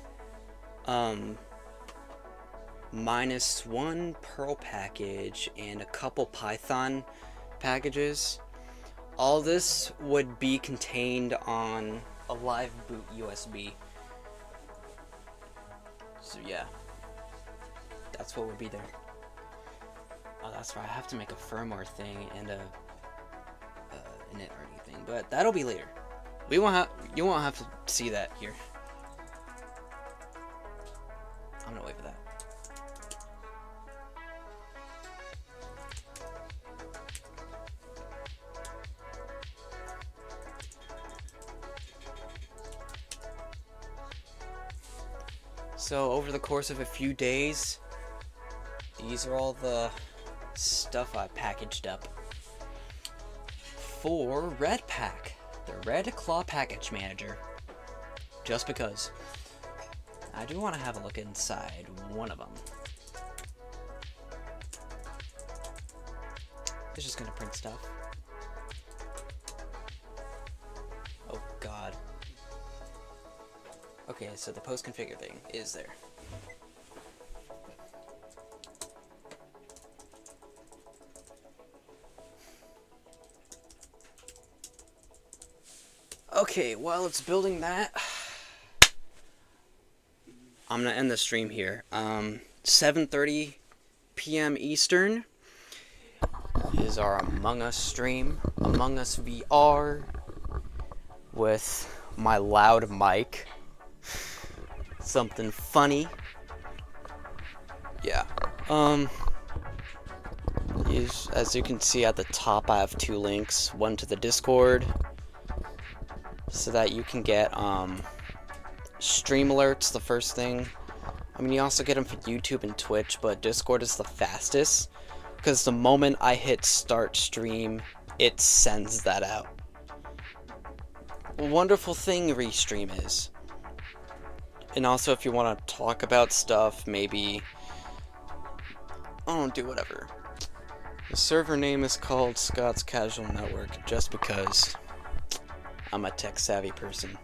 minus one Perl package and a couple Python packages, all this would be contained on a live boot USB. So yeah, that's what would be there. Oh, that's right, I have to make a firmware thing and a init or anything, but that'll be later. You won't have to see that here. I'm gonna wait for that. So over the course of a few days, these are all the stuff I packaged up for Redpack, the Redclaw Package Manager. Just because. I do want to have a look inside one of them. It's just gonna print stuff. Oh god. Okay, so the post configure thing is there. Okay, while it's building that, I'm gonna end the stream here. 7:30 p.m. Eastern is our Among Us stream. Among Us VR with my loud mic. Something funny. Yeah. As you can see at the top, I have two links. One to the Discord, so that you can get stream alerts, the first thing. I mean, you also get them for YouTube and Twitch, but Discord is the fastest, because the moment I hit start stream, it sends that out. A wonderful thing Restream is. And also, if you want to talk about stuff, maybe, oh, do whatever. The server name is called Scott's Casual Network, just because I'm a tech-savvy person.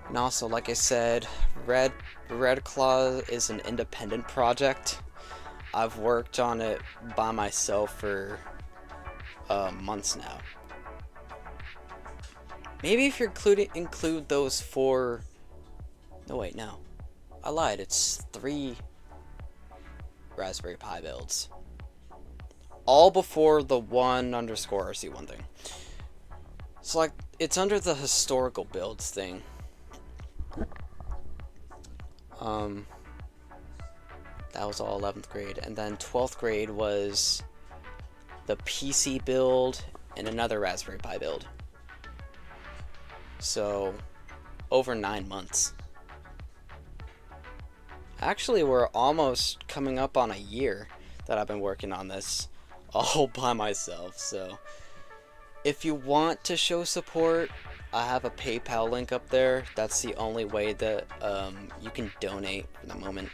And also, like I said, Redclaw is an independent project. I've worked on it by myself for months now. Maybe if you include those four... No, wait, no. I lied. It's 3 Raspberry Pi builds. All before the 1_RC1 thing. So, like, it's under the historical builds thing. That was all 11th grade. And then 12th grade was the PC build and another Raspberry Pi build. So, over 9 months. Actually, we're almost coming up on a year that I've been working on this all by myself. So, if you want to show support, I have a PayPal link up there. That's the only way that you can donate for the moment.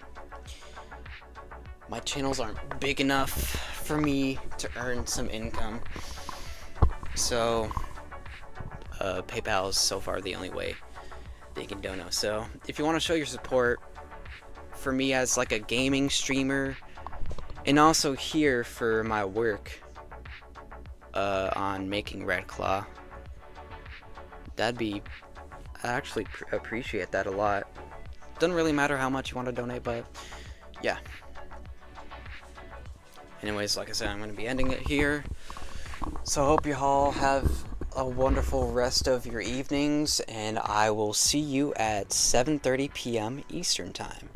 My channels aren't big enough for me to earn some income. So, PayPal is so far the only way that you can donate. So, if you want to show your support for me as like a gaming streamer, and also here for my work on making Redclaw, I actually appreciate that a lot. Doesn't really matter how much you want to donate, but yeah. Anyways, like I said, I'm going to be ending it here. So I hope you all have a wonderful rest of your evenings, and I will see you at 7:30 p.m. Eastern Time.